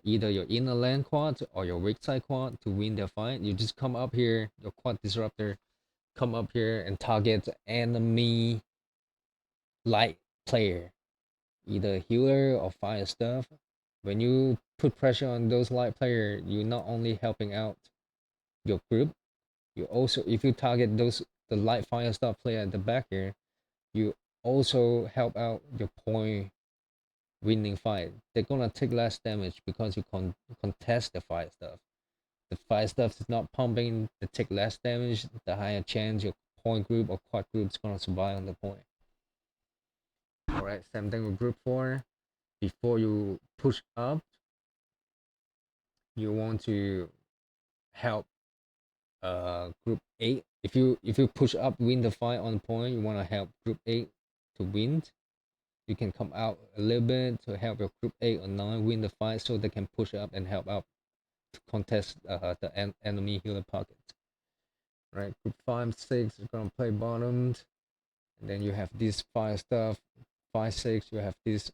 either your inner lane quad or your weak side quad to win the fight. You just come up here, your quad disruptor, come up here and target enemy light player, either healer or fire stuff. When you put pressure on those light player, you're not only helping out your group, you also, if you target the light fire stuff player at the back here, you also help out your point winning fight. They're gonna take less damage because you contest the fire stuff. The fire stuff is not pumping, they take less damage, the higher chance your point group or quad group is gonna survive on the point. Alright, same thing with group 4. Before you push up, you want to help group 8. If you push up win the fight on point, you want to help group 8 to win. You can come out a little bit to help your group 8 or 9 win the fight, so they can push up and help out to contest the enemy healer pocket. Right, group 5 6 is gonna play bottomed, and then you have this fire stuff. 5 6 you have this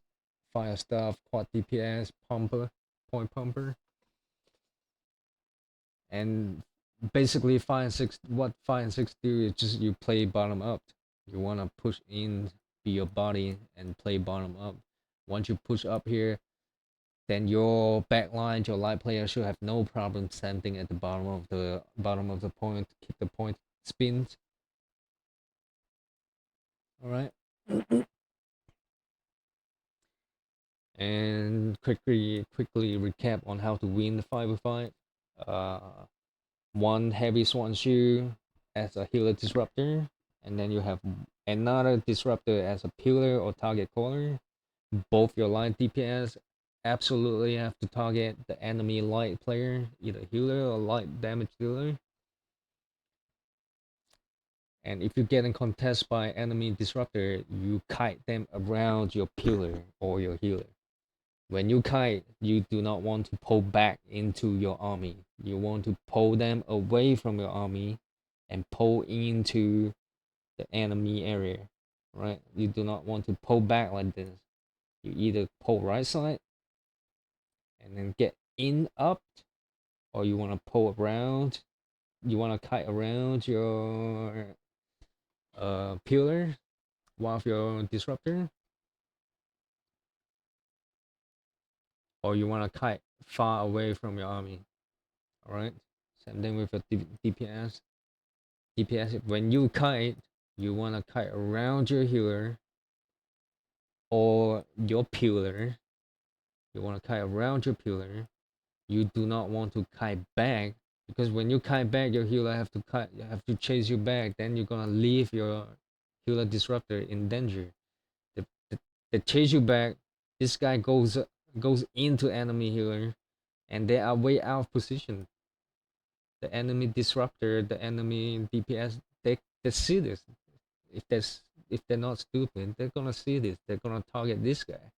fire stuff, quad DPS, pumper, point pumper. And basically 5 and 6, what 5 and 6 do is just you play bottom up. You want to push in be your body and play bottom up. Once you push up here, then your backline, your light player should have no problem standing at the bottom of the point, keep the point spins. All right. And quickly recap on how to win the 5v5. Uh, one heavy swan shoe as a healer disruptor, and then you have another disruptor as a pillar or target caller. Both your line DPS absolutely have to target the enemy light player, either healer or light damage dealer. And if you get in contest by enemy disruptor, you kite them around your pillar or your healer. When you kite, you do not want to pull back into your army. You want to pull them away from your army and pull into the enemy area, right? You do not want to pull back like this. You either pull right side and then get in up, or you want to pull around. You want to kite around your pillar while your disruptor, or you want to kite far away from your army. All right. Same thing with your DPS. DPS. When you kite, you want to kite around your healer or your pillar. You want to kite around your pillar. You do not want to kite back, because when you kite back, your healer have to chase you back. Then you're gonna leave your healer disruptor in danger. The, the, they chase you back. This guy goes into enemy healer, and they are way out of position. The enemy disruptor, the enemy DPS, they see this. If they're not stupid, they're gonna see this. They're gonna target this guy.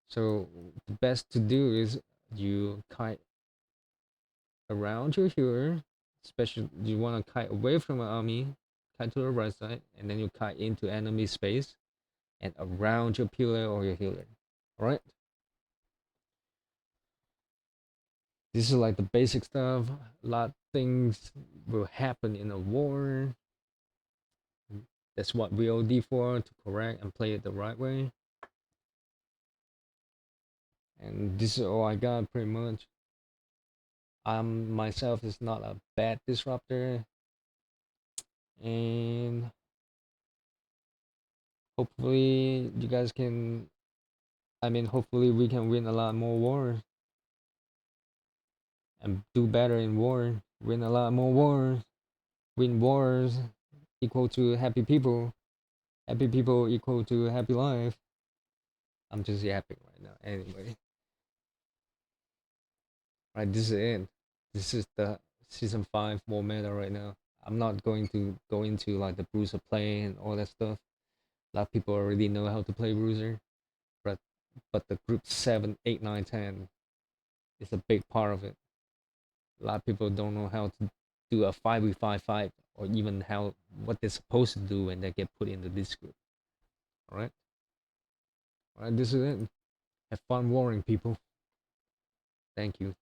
So the best to do is you kite around your healer, especially you want to kite away from an army, kite to the right side, and then you kite into enemy space and around your pillar or your healer. All right. This is like the basic stuff. A lot of things will happen in a war. That's what VOD for, to correct and play it the right way. And this is all I got pretty much. Myself is not a bad disruptor, and hopefully you guys can, hopefully we can win a lot more wars and do better in war, win a lot more wars, win wars equal to happy people equal to happy life. I'm just yapping right now. Anyway, right, this is it. This is the season 5 war meta right now. I'm not going to go into like the bruiser play and all that stuff. A lot of people already know how to play bruiser, but the group 7, 8, 9, 10 is a big part of it. A lot of people don't know how to do a 5v5 fight, or even what they're supposed to do when they get put into this group. Alright? Alright, this is it. Have fun warring, people. Thank you.